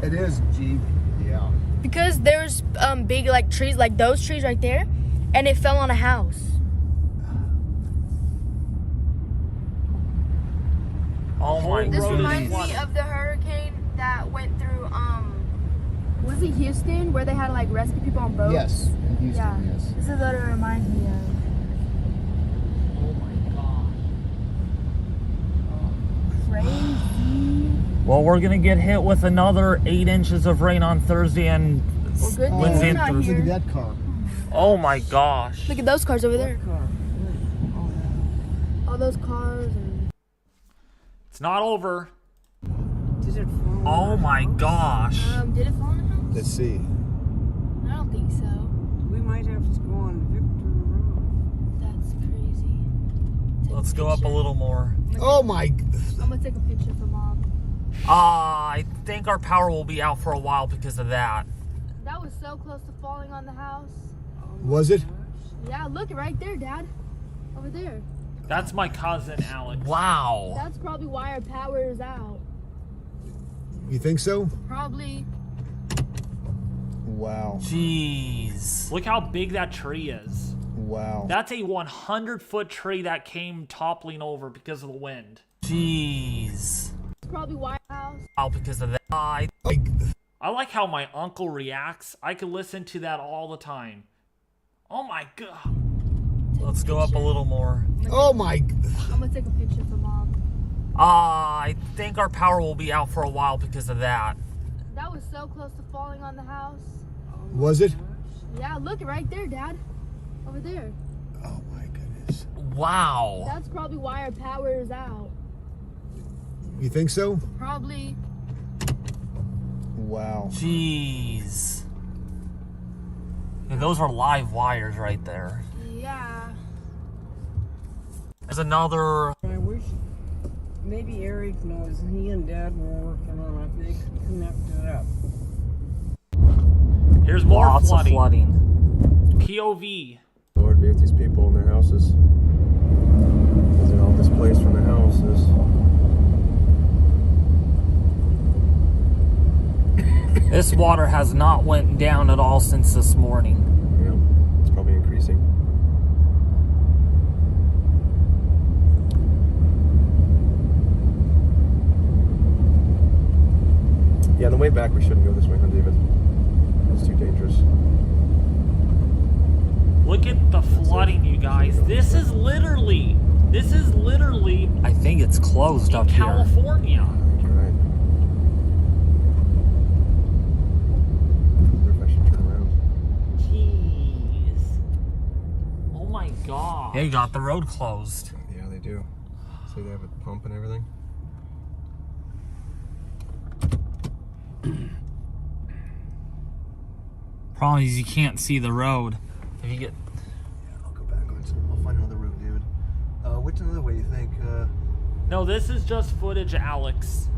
It is, G. Yeah. Because there's big like trees, like those trees right there, and it fell on a house. Oh my This reminds goodness. me of the hurricane that went through was it Houston where they had to like rescue people on boats? Yes. In Houston, Yeah. yes. This is what it reminds me of. Oh my god. Crazy. Well, we're gonna get hit with another 8 inches of rain on Thursday and Well, good thing Wednesday we're and not Thursday. Look at here. that car. Oh my gosh. Look at those cars over there. Car. Oh, yeah. All those cars. And... It's not over. Did it fall? Oh on my our house? gosh. Did it fall in the house? Let's see. I don't think so. We might have to go on Victor Road. That's crazy. Take Let's a go up a picture. little more. Oh my. I'm gonna take a picture for Mom. I think our power will be out for a while because of that. That was so close to falling on the house. Was it? Yeah, look right there, Dad. Over there. That's my cousin Alex. Wow. That's probably why our power is out. You think so? Probably. Wow. Jeez. Look how big that tree is. Wow. That's a 100-foot tree that came toppling over because of the wind. Jeez. That's probably why our house. Wow, because of that. I like how my uncle reacts. I could listen to that all the time. Oh my god. Let's go up a little more. Oh my. I'm gonna take a picture for Mom. I think our power will be out for a while because of that. That was so close to falling on the house. Was it? Yeah, look right there, Dad. Over there. Oh my goodness. Wow. That's probably why our power is out. You think so? Probably. Wow. Jeez. Yeah, those are live wires right there. Yeah. There's another. I wish maybe Eric knows. He and Dad were working on it. They could connect it up. Here's more Lots flooding. of flooding. POV. Lord be with these people in their houses. Because they're all displaced from their houses. This water has not went down at all since this morning. Yeah, it's probably increasing. Yeah, on the way back we shouldn't go this way, huh, David? It's too dangerous. Look at the flooding, you guys. This is literally I think it's closed in up here. California. You're right. I wonder if I should turn around. Jeez. Oh my god. Yeah, you got the road closed. Yeah, they do. See, they have a pump and everything. Problem is you can't see the road. If you get Yeah, I'll go back on. I'll find another route, David. Which another way you think? No, this is just footage, Alex.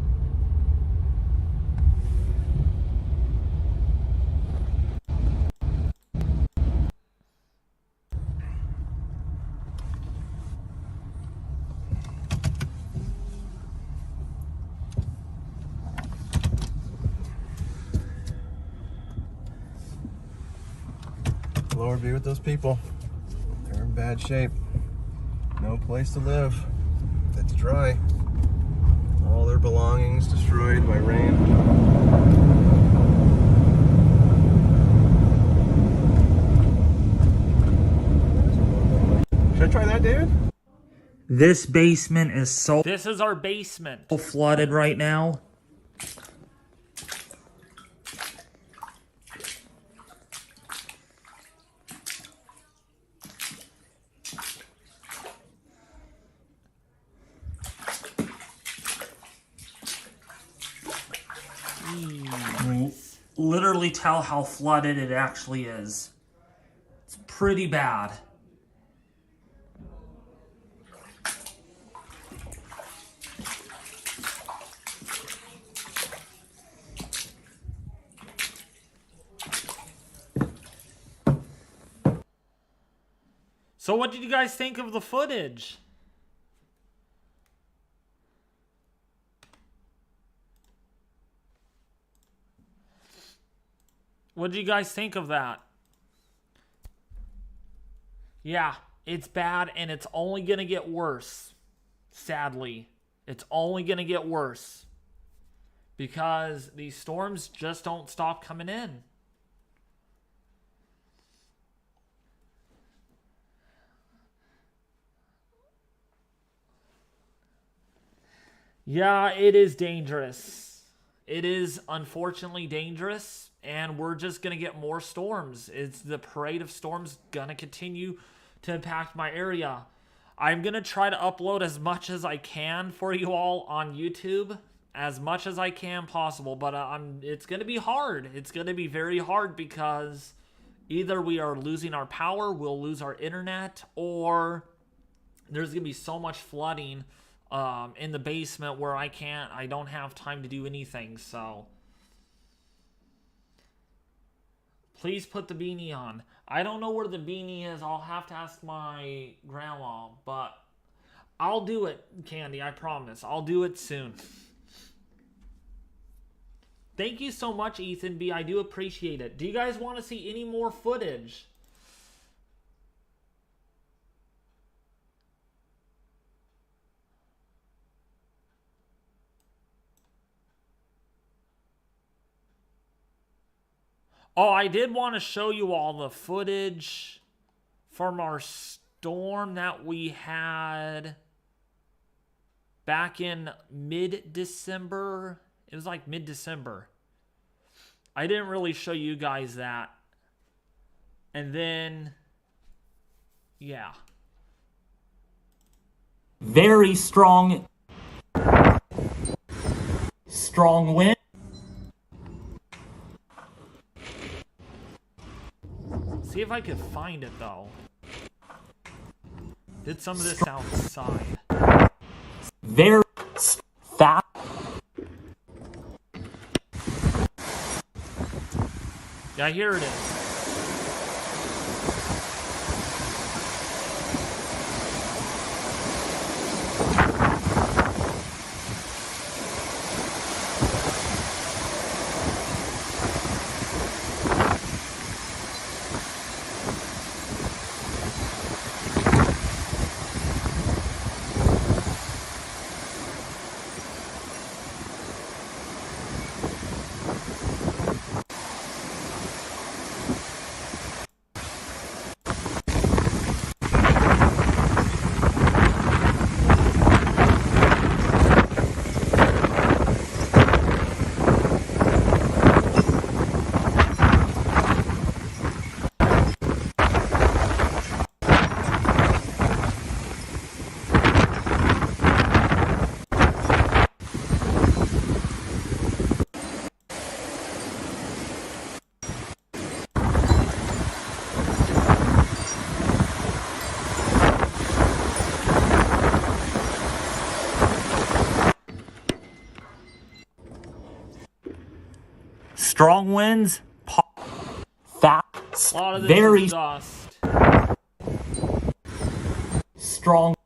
Lord be with those people. They're in bad shape. No place to live. It's dry. All their belongings destroyed by rain. Should I try that, David? this basement is so This is our basement. flooded right now. literally tell how flooded it actually is. It's pretty bad. So what did you guys think of the footage? What did you guys think of that? Yeah, it's bad and it's only going to get worse. Sadly, it's only going to get worse. Because these storms just don't stop coming in. Yeah, it is dangerous. It is unfortunately dangerous, and we're just going to get more storms. It's the parade of storms going to continue to impact my area. I'm going to try to upload as much as I can for you all on YouTube, as much as I can possible, but it's going to be hard. It's going to be very hard because either we are losing our power, we'll lose our internet, or there's going to be so much flooding in the basement where I don't have time to do anything. So please put the beanie on. I don't know where the beanie is. I'll have to ask my grandma, but I'll do it, Candy. I promise. I'll do it soon. Thank you so much, Ethan B. I do appreciate it. Do you guys want to see any more footage? Oh, I did want to show you all the footage from our storm that we had back in mid-December. It was like mid-December. I didn't really show you guys that. And then, yeah. Very strong wind. See if I could find it, though. Did some of this outside. Very fast. Yeah, here it is. Strong winds, fast, A lot of this very is dust. strong.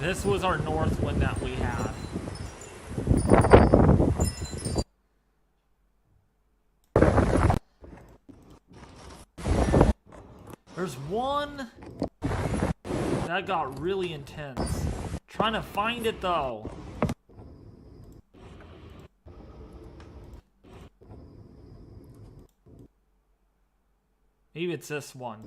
This was our north wind that we had. There's one that got really intense. Trying to find it though. Maybe it's this one.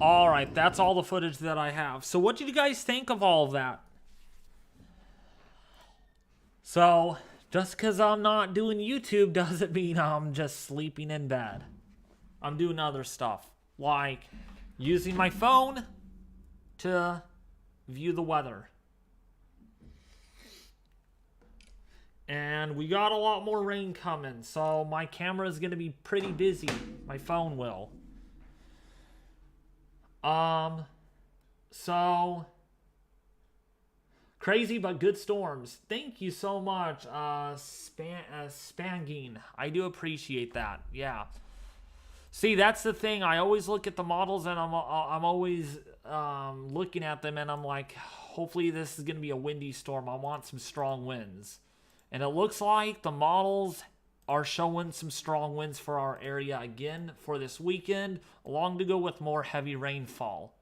Alright, that's all the footage that I have. So what did you guys think of all of that? So, just because I'm not doing YouTube doesn't mean I'm just sleeping in bed. I'm doing other stuff, like using my phone to view the weather. And we got a lot more rain coming, so my camera is going to be pretty busy. My phone will. So crazy but good storms. Thank you so much, Spanging. I do appreciate that. Yeah. See, that's the thing. I always look at the models and I'm always looking at them and I'm like, hopefully this is going to be a windy storm. I want some strong winds. And it looks like the models are showing some strong winds for our area again for this weekend, along to go with more heavy rainfall.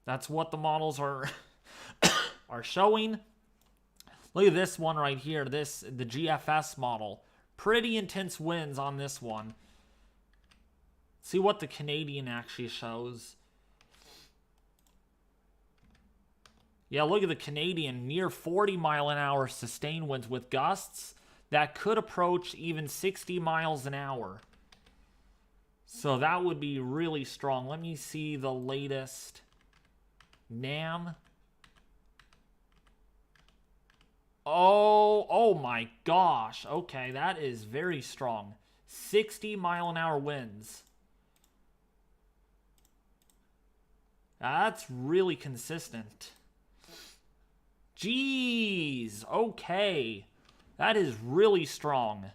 That's what the models are are showing. Look at this one right here, the GFS model. Pretty intense winds on this one. See what the Canadian actually shows. Yeah, look at the Canadian, near 40-mile-an-hour sustained winds with gusts that could approach even 60 miles an hour. So that would be really strong. Let me see the latest NAM. Oh my gosh. Okay, that is very strong. 60-mile-an-hour winds. That's really consistent. Jeez. Okay. That is really strong.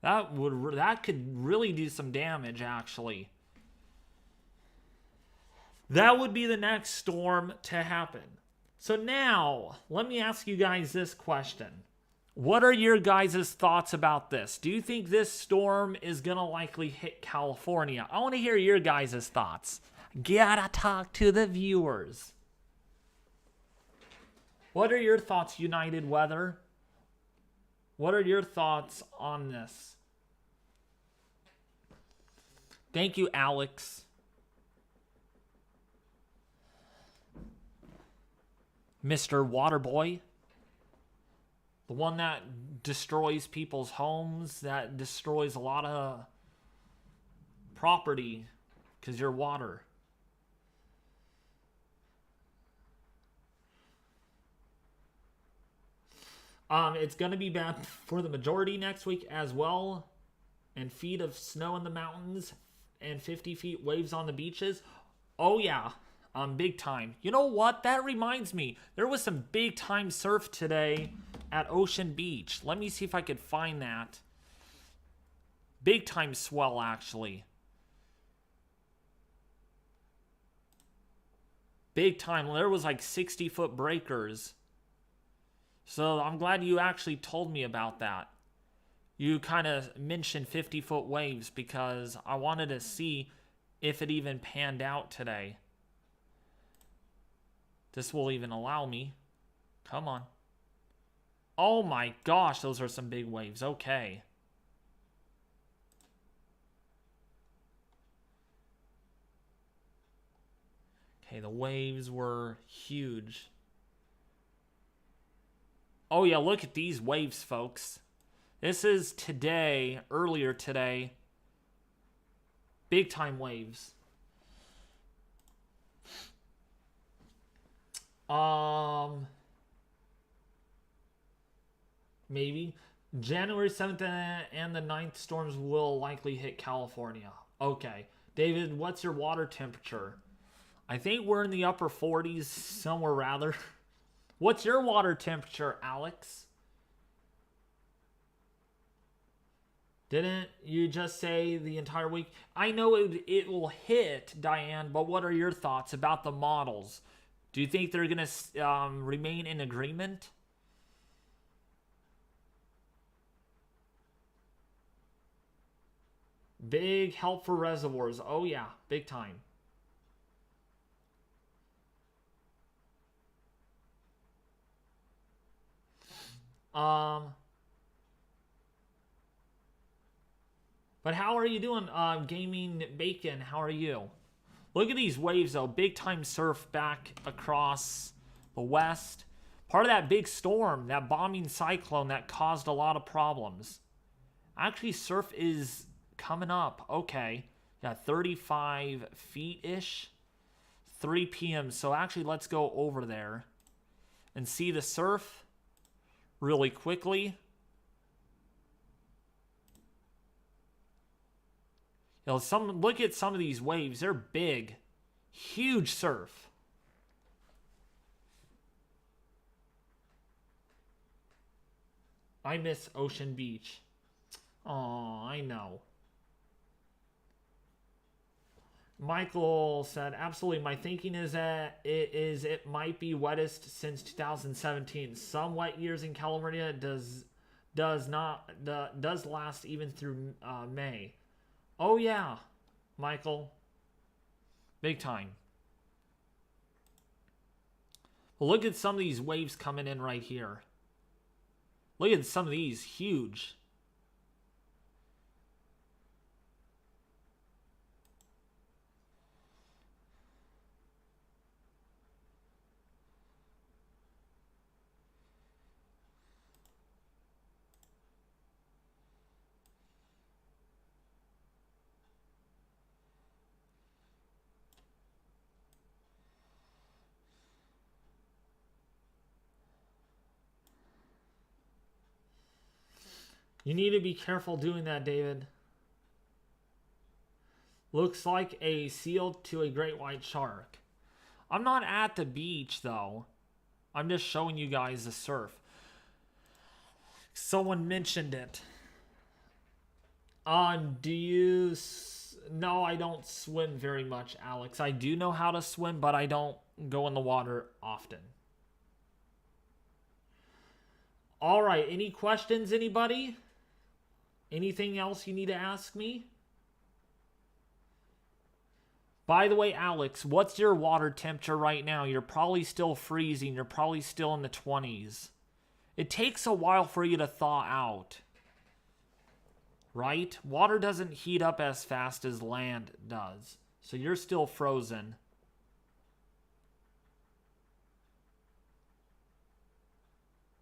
That could really do some damage, actually. That would be the next storm to happen. So now, let me ask you guys this question. What are your guys' thoughts about this? Do you think this storm is going to likely hit California? I want to hear your guys' thoughts. Gotta talk to the viewers. What are your thoughts, United Weather? What are your thoughts on this? Thank you, Alex. Mr. Waterboy. The one that destroys people's homes, that destroys a lot of property because you're water. It's going to be bad for the majority next week as well. And feet of snow in the mountains and 50 feet waves on the beaches. Oh, yeah. Big time. You know what? That reminds me. There was some big time surf today at Ocean Beach. Let me see if I could find that. Big time swell, actually. Big time. There was like 60-foot breakers. So I'm glad you actually told me about that. You kind of mentioned 50-foot waves because I wanted to see if it even panned out today. This will even allow me. Come on. Oh my gosh, those are some big waves. Okay. Okay, the waves were huge. Oh yeah, look at these waves, folks. This is today, earlier today. Big time waves. Maybe. January 7th and the 9th storms will likely hit California. Okay. David, what's your water temperature? I think we're in the upper 40s, somewhere rather. What's your water temperature, Alex? Didn't you just say the entire week? I know it will hit, Diane, but what are your thoughts about the models? Do you think they're going to remain in agreement? Big help for reservoirs. Oh, yeah, big time. But how are you doing, Gaming Bacon? How are you? Look at these waves, though. Big time surf back across the west. Part of that big storm, that bombing cyclone that caused a lot of problems. Actually, surf is coming up. Okay. Yeah, 35 feet-ish. 3 p.m. So actually, let's go over there and see the surf really quickly. You know, look at some of these waves. They're big. Huge surf. I miss Ocean Beach. Oh, I know. Michael said, absolutely. My thinking is that it might be wettest since 2017. Some wet years in California does last even through May. Oh yeah, Michael. Big time. Well, look at some of these waves coming in right here. Look at some of these, huge. You need to be careful doing that, David. Looks like a seal to a great white shark. I'm not at the beach, though. I'm just showing you guys the surf. Someone mentioned it. Do you... No, I don't swim very much, Alex. I do know how to swim, but I don't go in the water often. All right, any questions, anybody? Anything else you need to ask me? By the way, Alex, what's your water temperature right now? You're probably still freezing. You're probably still in the 20s. It takes a while for you to thaw out. Right? Water doesn't heat up as fast as land does. So you're still frozen.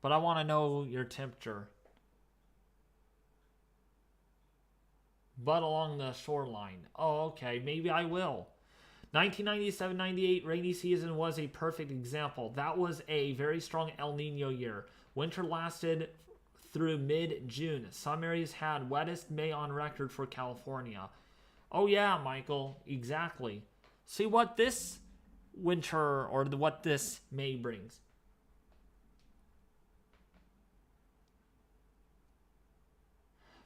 But I want to know your temperature. But along the shoreline. Oh, okay. Maybe I will. 1997-98 rainy season was a perfect example. That was a very strong El Nino year. Winter lasted through mid-June. Some areas had wettest May on record for California. Oh yeah, Michael. Exactly. See what this winter or what this May brings.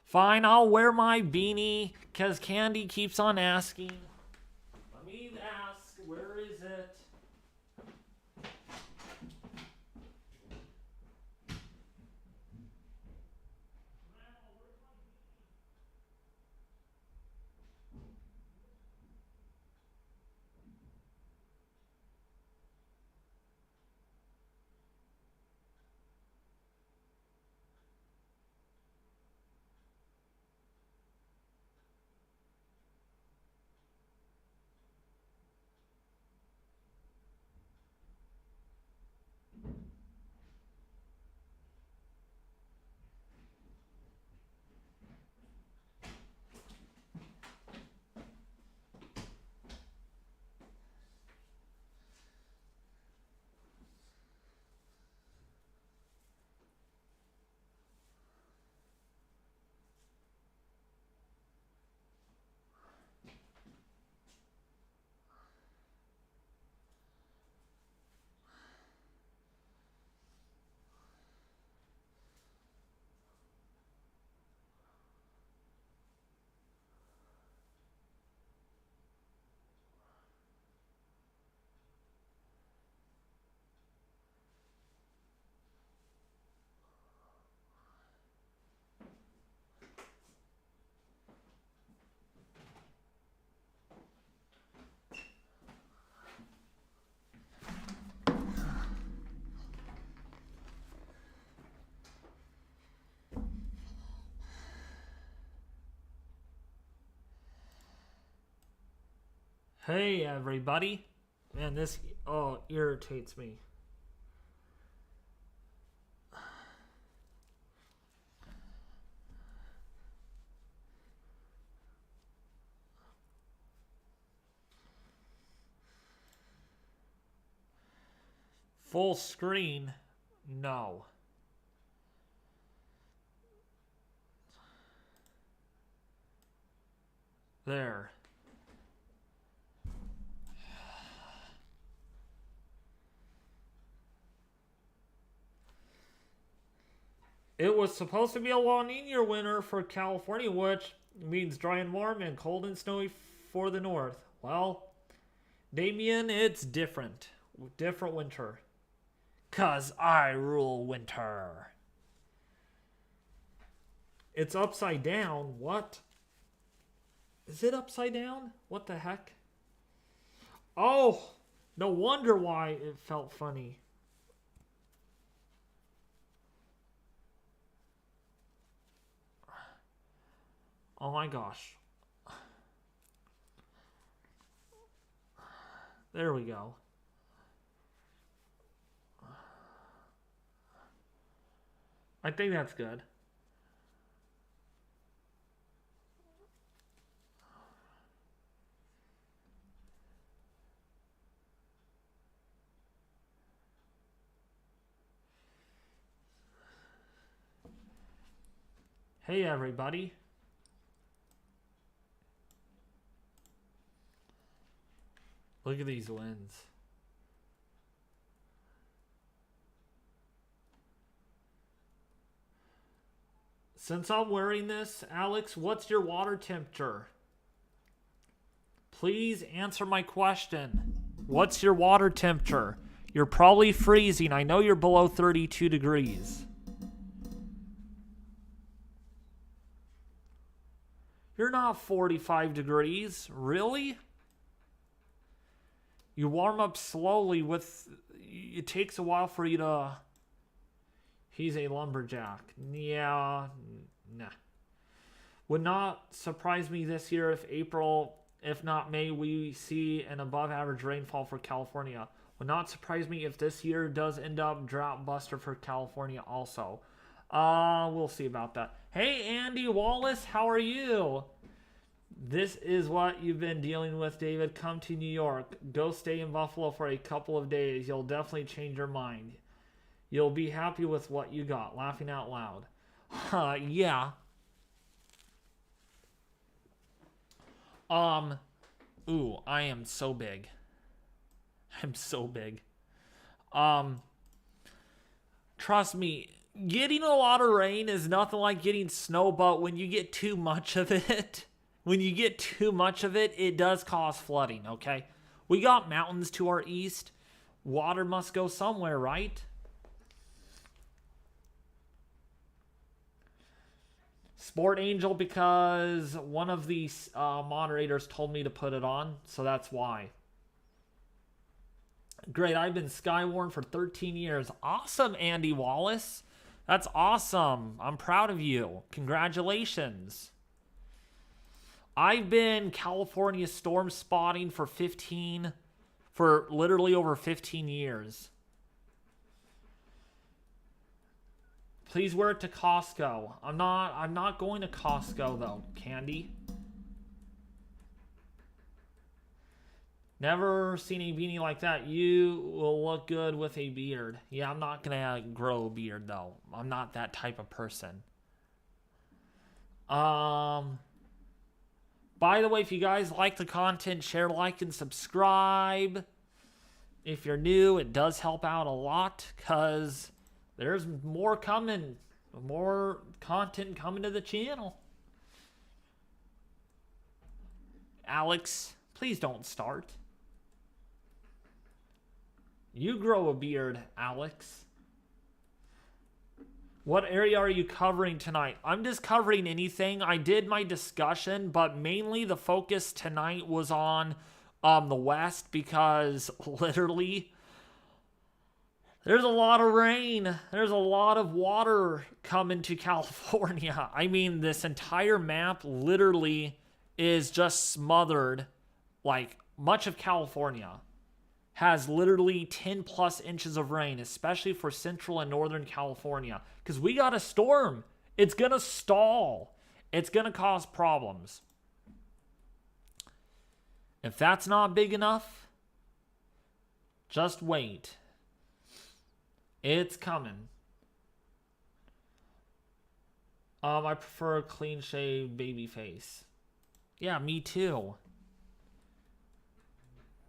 Fine, I'll wear my beanie because Candy keeps on asking. Let me ask, where is it? Hey everybody. Man, this irritates me. Full screen? No. There. It was supposed to be a La Nina winter for California, which means dry and warm and cold and snowy for the north. Well, Damien, it's different. Different winter. 'Cause I rule winter. It's upside down. What? Is it upside down? What the heck? Oh, no wonder why it felt funny. Oh my gosh. There we go. I think that's good. Hey everybody. Look at these winds. Since I'm wearing this, Alex, what's your water temperature? Please answer my question. What's your water temperature? You're probably freezing. I know you're below 32 degrees. You're not 45 degrees. Really? You warm up slowly with... It takes a while for you to... He's a lumberjack. Yeah, nah. Would not surprise me this year if April, if not May, we see an above average rainfall for California. Would not surprise me if this year does end up drought buster for California also. We'll see about that. Hey, Andy Wallace, how are you? This is what you've been dealing with, David. Come to New York. Go stay in Buffalo for a couple of days. You'll definitely change your mind. You'll be happy with what you got. Laughing out loud. Yeah. Ooh, I am so big. I'm so big. Trust me, getting a lot of rain is nothing like getting snow, but when you get too much of it, it does cause flooding, okay? We got mountains to our east. Water must go somewhere, right? Sport Angel, because one of the moderators told me to put it on, so that's why. Great, I've been Skywarn for 13 years. Awesome, Andy Wallace. That's awesome. I'm proud of you. Congratulations. I've been California storm spotting for literally over 15 years. Please wear it to Costco. I'm not going to Costco though, Candy. Never seen a beanie like that. You will look good with a beard. Yeah, I'm not gonna grow a beard though. I'm not that type of person. By the way, if you guys like the content, share, like, and subscribe. If you're new, it does help out a lot because there's more coming. More content coming to the channel. Alex, please don't start. You grow a beard, Alex. What area are you covering tonight? I'm just covering anything. I did my discussion, but mainly the focus tonight was on the West because literally there's a lot of rain. There's a lot of water coming to California. I mean, this entire map literally is just smothered like much of California has literally 10 plus inches of rain, especially for central and northern California, because we got a storm. It's going to stall. It's going to cause problems. If that's not big enough, just wait. It's coming. I prefer a clean shaved baby face. Yeah, me too.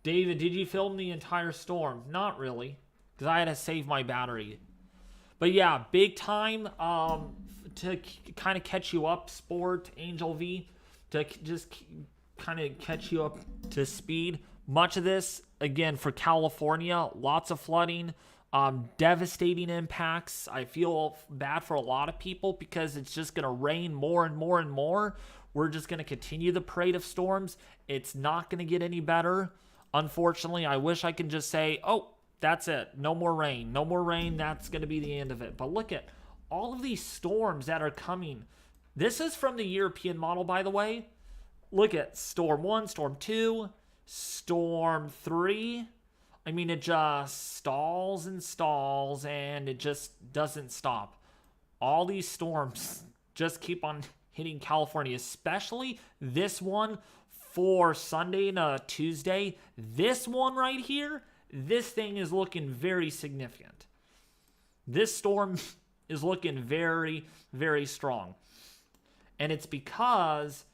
David, did you film the entire storm? Not really, because I had to save my battery. But yeah, big time to kind of catch you up, Sport Angel V, to just kind of catch you up to speed. Much of this, again, for California, lots of flooding, devastating impacts. I feel bad for a lot of people because it's just going to rain more and more and more. We're just going to continue the parade of storms. It's not going to get any better. Unfortunately, I wish I could just say, oh, that's it. No more rain. No more rain. That's going to be the end of it. But look at all of these storms that are coming. This is from the European model, by the way. Look at Storm 1, Storm 2, Storm 3. I mean, it just stalls and stalls, and it just doesn't stop. All these storms just keep on hitting California, especially this one for Sunday and Tuesday. This one right here, this thing is looking very significant. This storm is looking very, very strong. And it's because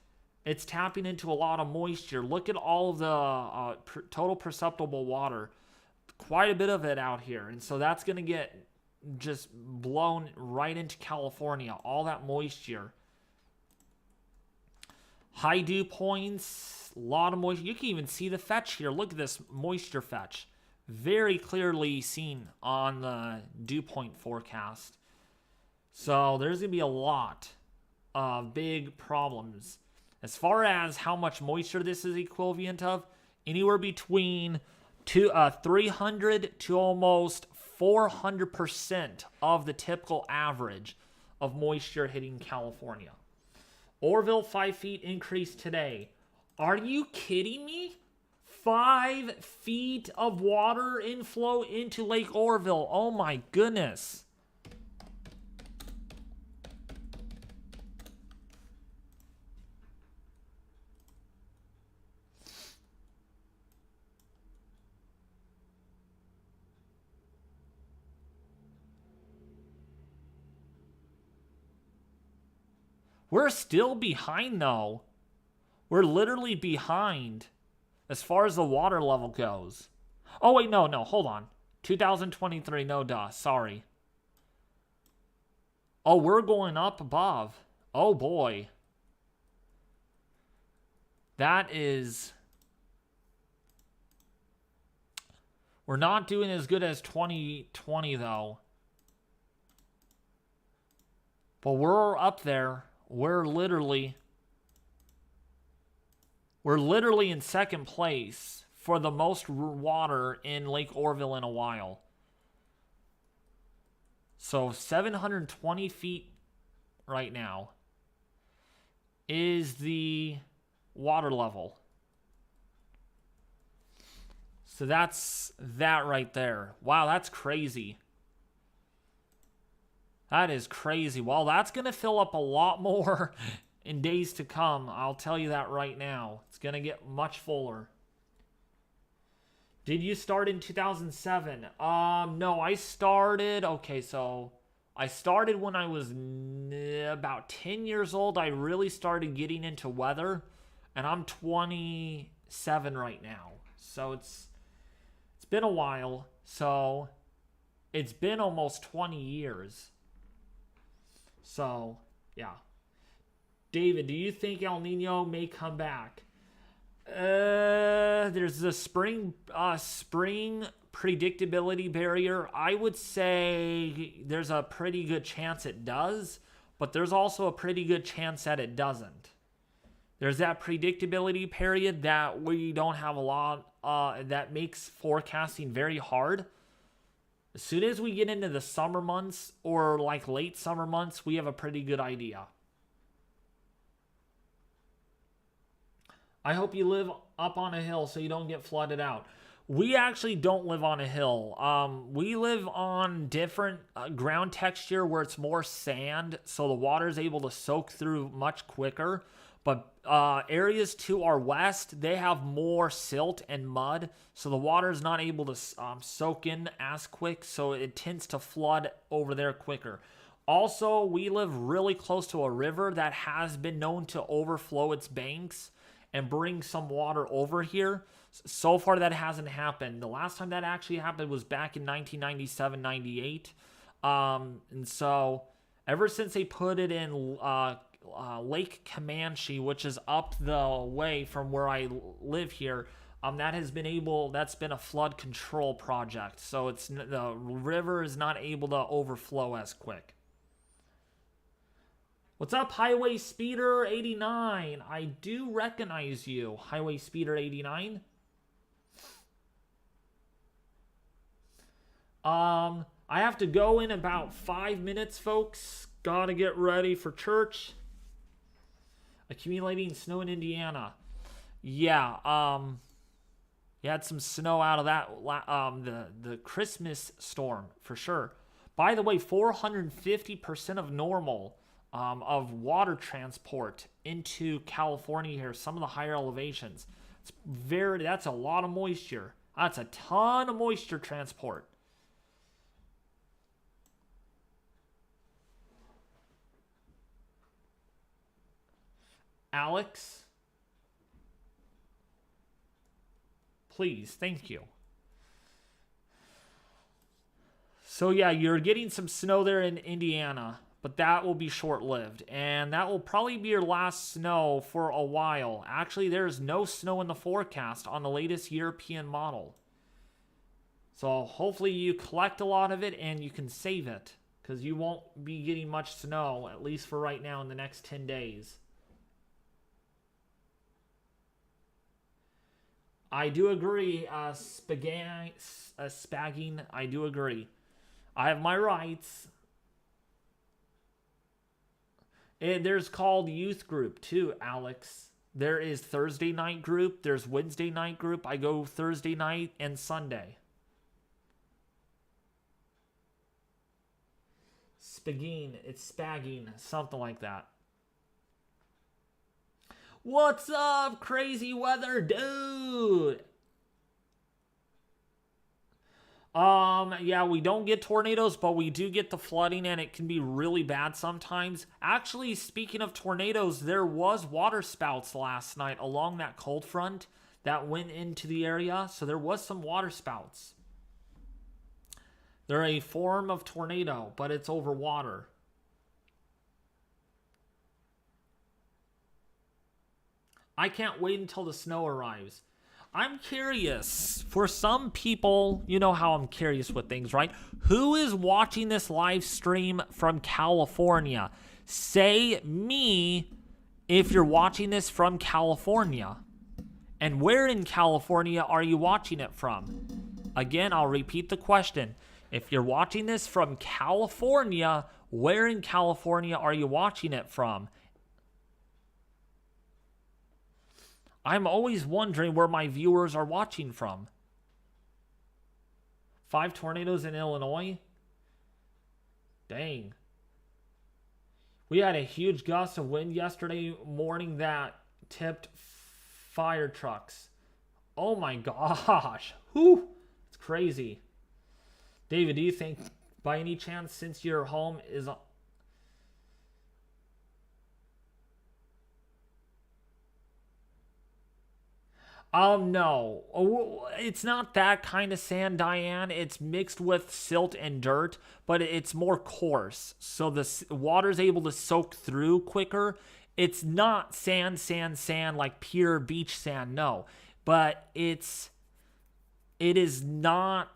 it's tapping into a lot of moisture. Look at all of the total perceptible water. Quite a bit of it out here. And so that's going to get just blown right into California. All that moisture. High dew points. A lot of moisture. You can even see the fetch here. Look at this moisture fetch. Very clearly seen on the dew point forecast. So there's going to be a lot of big problems. As far as how much moisture this is equivalent of, anywhere between 300 to almost 400% of the typical average of moisture hitting California. Oroville 5 feet increase today. Are you kidding me? 5 feet of water inflow into Lake Oroville. Oh my goodness. We're still behind, though. We're literally behind as far as the water level goes. Oh, wait, no, hold on. 2023, no duh, sorry. Oh, we're going up above. Oh, boy. That is... We're not doing as good as 2020, though. But we're up there. We're literally in second place for the most water in Lake Oroville in a while. So 720 feet right now is the water level. So that's that right there. Wow, that's crazy. That is crazy. Well, that's going to fill up a lot more in days to come. I'll tell you that right now. It's going to get much fuller. Did you start in 2007? No, I started... Okay, so I started when I was about 10 years old. I really started getting into weather. And I'm 27 right now. So it's been a while. So it's been almost 20 years. So, yeah. David, do you think El Nino may come back? There's the spring predictability barrier. I would say there's a pretty good chance it does, but there's also a pretty good chance that it doesn't. There's that predictability period that we don't have a lot, that makes forecasting very hard. As soon as we get into the summer months or like late summer months, we have a pretty good idea. I hope you live up on a hill so you don't get flooded out. We actually don't live on a hill. We live on different ground texture where it's more sand, so the water is able to soak through much quicker. But areas to our west, they have more silt and mud, so the water is not able to soak in as quick, so it tends to flood over there quicker. Also, we live really close to a river that has been known to overflow its banks and bring some water over here. So far, that hasn't happened. The last time that actually happened was back in 1997-98. And so, ever since they put it in Lake Comanche, which is up the way from where I live here, that's been a flood control project. So the river is not able to overflow as quick. What's up, Highway Speeder 89? I do recognize you, Highway Speeder 89. I have to go in about 5 minutes, folks. Gotta get ready for church. Accumulating snow in Indiana. Yeah, you had some snow out of that, the Christmas storm, for sure. By the way, 450% of normal of water transport into California here, some of the higher elevations. That's a lot of moisture. That's a ton of moisture transport. Alex, please, thank you. So yeah, you're getting some snow there in Indiana, but that will be short-lived, and that will probably be your last snow for a while. Actually, there's no snow in the forecast on the latest European model. So hopefully you collect a lot of it and you can save it, because you won't be getting much snow, at least for right now, in the next 10 days. I do agree, spagging, I do agree. I have my rights. There's called youth group too, Alex. There is Thursday night group. There's Wednesday night group. I go Thursday night and Sunday. It's spagging, something like that. What's up, crazy weather dude? Yeah, we don't get tornadoes, but we do get the flooding, and it can be really bad sometimes. Actually, speaking of tornadoes, there was water spouts last night along that cold front that went into the area, so there was some water spouts. They're a form of tornado, but it's over water. I can't wait until the snow arrives. I'm curious. For some people, you know how I'm curious with things, right? Who is watching this live stream from California? Say me if you're watching this from California. And where in California are you watching it from? Again, I'll repeat the question. If you're watching this from California, where in California are you watching it from? I'm always wondering where my viewers are watching from. 5 tornadoes in Illinois? Dang. We had a huge gust of wind yesterday morning that tipped fire trucks. Oh my gosh. Whew. It's crazy. David, do you think by any chance, since your home is... No. It's not that kind of sand, Diane. It's mixed with silt and dirt, but it's more coarse. So the water's able to soak through quicker. It's not sand like pure beach sand, no. But it is not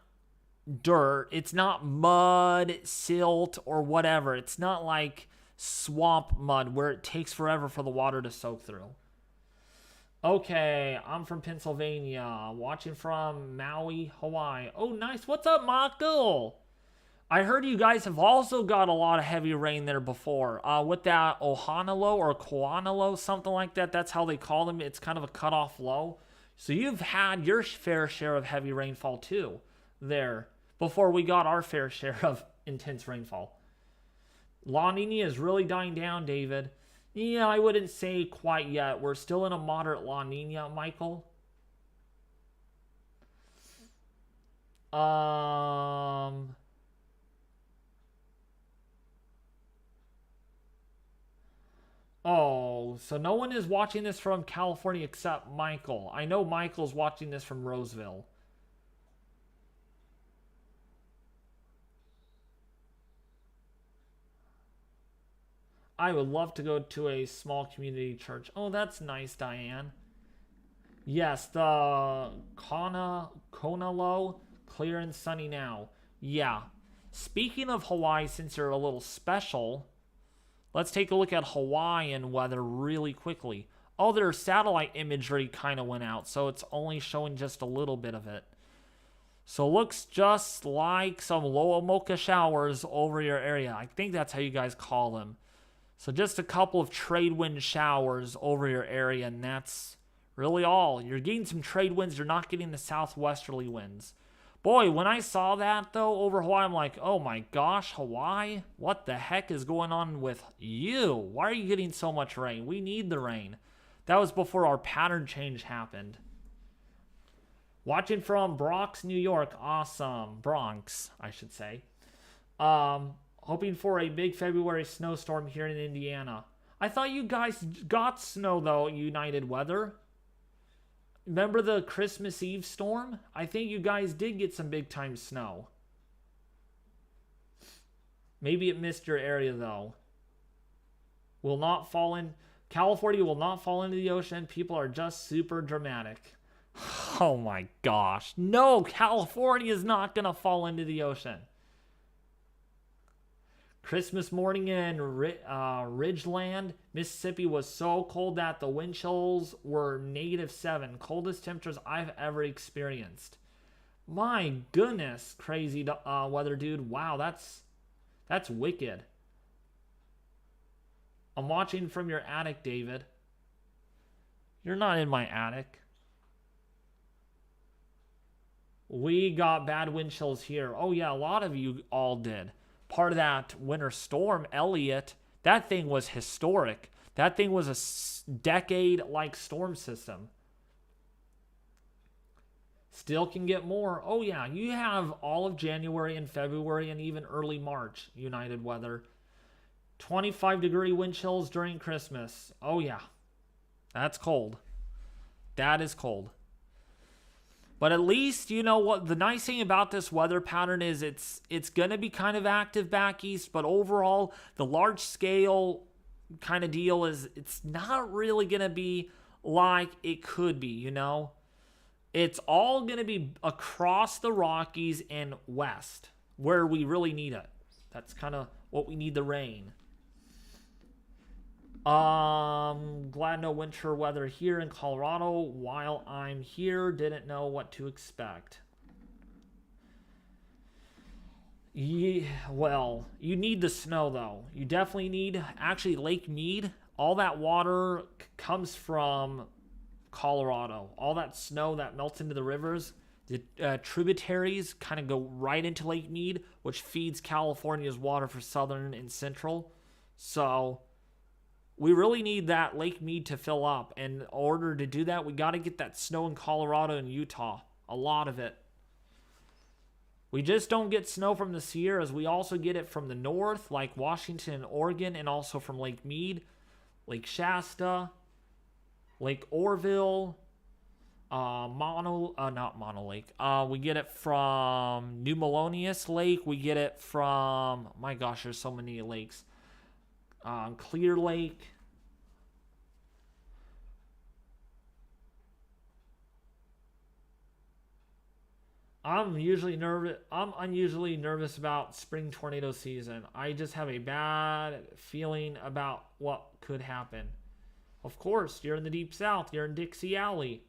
dirt. It's not mud, silt, or whatever. It's not like swamp mud where it takes forever for the water to soak through. Okay, I'm from Pennsylvania, watching from Maui, Hawaii. Oh, nice. What's up, Michael? I heard you guys have also got a lot of heavy rain there before. With that Ohanalo or Koanalo, something like that. That's how they call them. It's kind of a cutoff low. So you've had your fair share of heavy rainfall too there before we got our fair share of intense rainfall. La Nina is really dying down, David. Yeah, I wouldn't say quite yet. We're still in a moderate La Nina, Michael. Oh, so no one is watching this from California except Michael. I know Michael's watching this from Roseville. I would love to go to a small community church. Oh, that's nice, Diane. Yes, the Konalo, clear and sunny now. Yeah. Speaking of Hawaii, since you're a little special, let's take a look at Hawaiian weather really quickly. Oh, their satellite imagery kind of went out, so it's only showing just a little bit of it. So it looks just like some low mocha showers over your area. I think that's how you guys call them. So just a couple of trade wind showers over your area, and that's really all. You're getting some trade winds. You're not getting the southwesterly winds. Boy, when I saw that, though, over Hawaii, I'm like, oh my gosh, Hawaii? What the heck is going on with you? Why are you getting so much rain? We need the rain. That was before our pattern change happened. Watching from Bronx, New York. Awesome. Bronx, I should say. Hoping for a big February snowstorm here in Indiana. I thought you guys got snow, though, United Weather. Remember the Christmas Eve storm? I think you guys did get some big time snow. Maybe it missed your area, though. Will not fall in. California will not fall into the ocean. People are just super dramatic. Oh my gosh. No, California is not going to fall into the ocean. Christmas morning in Ridgeland, Mississippi was so cold that the wind chills were -7. Coldest temperatures I've ever experienced. My goodness, crazy weather, dude. Wow, that's wicked. I'm watching from your attic, David. You're not in my attic. We got bad wind chills here. Oh yeah, a lot of you all did. Part of that winter storm, Elliott, that thing was historic. That thing was a decade-like storm system. Still can get more. Oh yeah, you have all of January and February and even early March, United Weather. 25-degree wind chills during Christmas. Oh yeah, that's cold. That is cold. But at least, you know what, the nice thing about this weather pattern is it's going to be kind of active back east, but overall, the large scale kind of deal is it's not really going to be like it could be, you know? It's all going to be across the Rockies and west, where we really need it. That's kind of what we need the rain. Glad no winter weather here in Colorado while I'm here. Didn't know what to expect. Yeah, well, you need the snow though. You definitely need, actually Lake Mead, all that water comes from Colorado. All that snow that melts into the rivers, the tributaries kind of go right into Lake Mead, which feeds California's water for southern and central. So we really need that Lake Mead to fill up. And in order to do that, we got to get that snow in Colorado and Utah. A lot of it. We just don't get snow from the Sierras. We also get it from the north, like Washington and Oregon, and also from Lake Mead, Lake Shasta, Lake Orville, not Mono Lake. We get it from New Melonius Lake. We get it from, my gosh, there's so many lakes. Clear Lake. I'm unusually nervous about spring tornado season. I just have a bad feeling about what could happen. Of course, you're in the deep south. You're in Dixie Alley.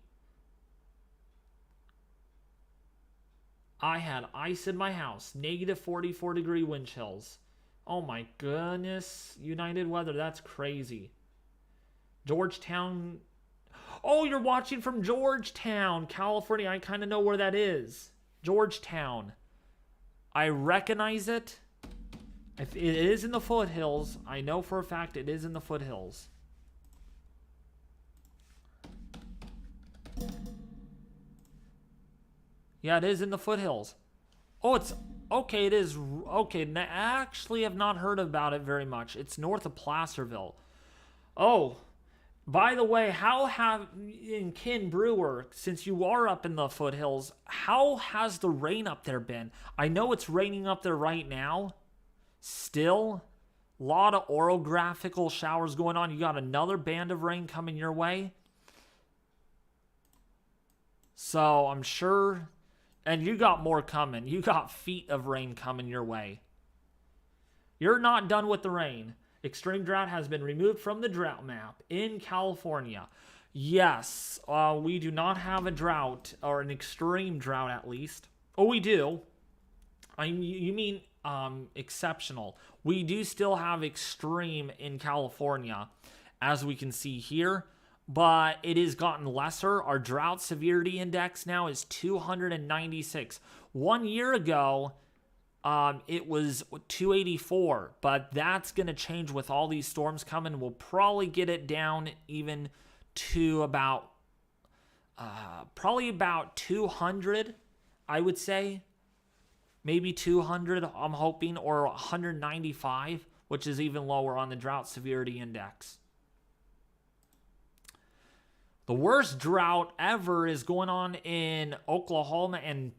I had ice in my house. -44-degree wind chills. Oh my goodness. United Weather, that's crazy. Georgetown. Oh, you're watching from Georgetown, California. I kind of know where that is. Georgetown. I recognize it. If it is in the foothills. I know for a fact it is in the foothills. Yeah, it is in the foothills. Oh, it's... Okay, it is... Okay, I actually have not heard about it very much. It's north of Placerville. Oh, by the way, how have... In Ken Brewer, since you are up in the foothills, how has the rain up there been? I know it's raining up there right now. Still, a lot of orographical showers going on. You got another band of rain coming your way. So, I'm sure... And you got more coming. You got feet of rain coming your way. You're not done with the rain. Extreme drought has been removed from the drought map in California. Yes, we do not have a drought, or an extreme drought at least. Oh, we do. You mean exceptional. We do still have extreme in California, as we can see here. But it has gotten lesser. Our drought severity index now is 296. 1 year ago, it was 284. But that's going to change with all these storms coming. We'll probably get it down even to about, probably about 200, I would say. Maybe 200, I'm hoping, or 195, which is even lower on the drought severity index. The worst drought ever is going on in Oklahoma and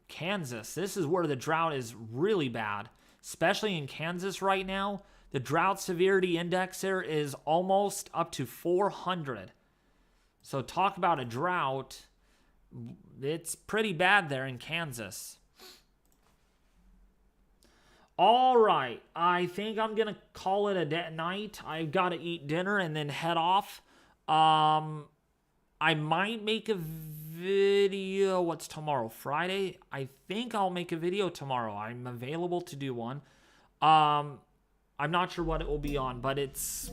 Kansas. This is where the drought is really bad, especially in Kansas right now. The drought severity index there is almost up to 400. So talk about a drought. It's pretty bad there in Kansas. All right. I think I'm going to call it a night. I've got to eat dinner and then head off. I might make a video. What's tomorrow? Friday? I think I'll make a video tomorrow. I'm available to do one. I'm not sure what it will be on, but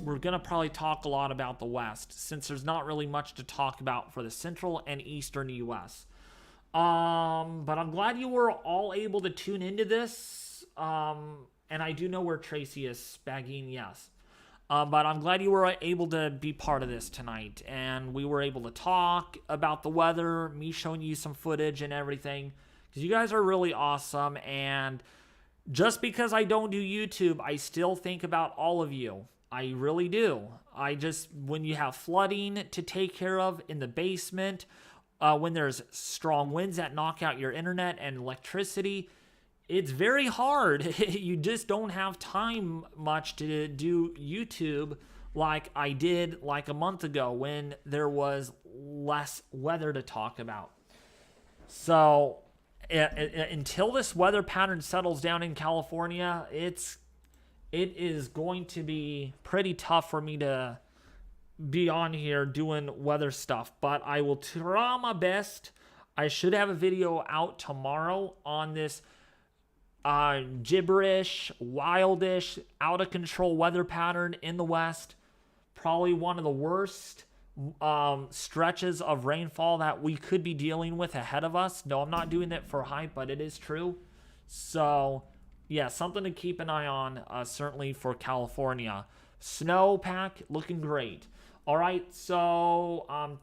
we're going to probably talk a lot about the West, since there's not really much to talk about for the Central and Eastern U.S. But I'm glad you were all able to tune into this. And I do know where Tracy is. Spagging, yes. But I'm glad you were able to be part of this tonight. And we were able to talk about the weather, me showing you some footage and everything. Because you guys are really awesome. And just because I don't do YouTube, I still think about all of you. I really do. When you have flooding to take care of in the basement, when there's strong winds that knock out your internet and electricity, it's very hard. You just don't have time much to do YouTube like I did like a month ago when there was less weather to talk about. So until this weather pattern settles down in California, it is going to be pretty tough for me to be on here doing weather stuff. But I will try my best. I should have a video out tomorrow on this gibberish, wildish, out of control weather pattern in the West. Probably one of the worst stretches of rainfall that we could be dealing with ahead of us. No, I'm not doing it for hype, but it is true. So, yeah, something to keep an eye on, certainly for California. Snowpack looking great. All right, so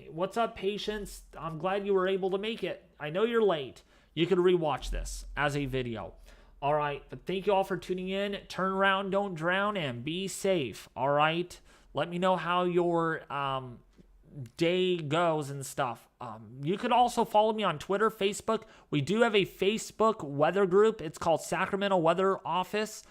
what's up, Patience? I'm glad you were able to make it. I know you're late. You could rewatch this as a video. All right, but thank you all for tuning in. Turn around, don't drown, and be safe. All right, let me know how your day goes and stuff. You could also follow me on Twitter, Facebook. We do have a Facebook weather group. It's called Sacramento Weather Office.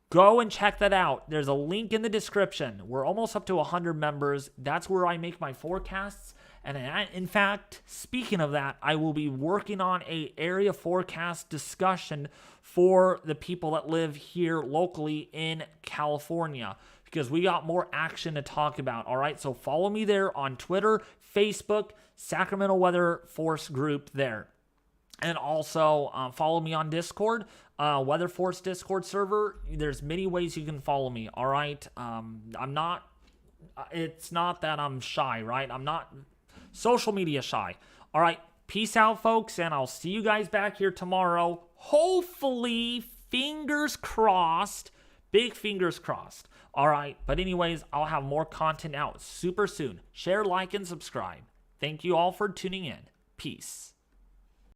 Go and check that out. There's a link in the description. We're almost up to 100 members. That's where I make my forecasts. And in fact, speaking of that, I will be working on a area forecast discussion for the people that live here locally in California, because we got more action to talk about. All right, so follow me there on Twitter, Facebook, Sacramento Weather Force group there. And also follow me on Discord, Weather Force Discord server. There's many ways you can follow me, all right? I'm not It's not that I'm shy, right? I'm not social media shy. All right. Peace out, folks, and I'll see you guys back here tomorrow. Hopefully, fingers crossed, big fingers crossed. All right, but anyways, I'll have more content out super soon. Share, like, and subscribe. Thank you all for tuning in. Peace.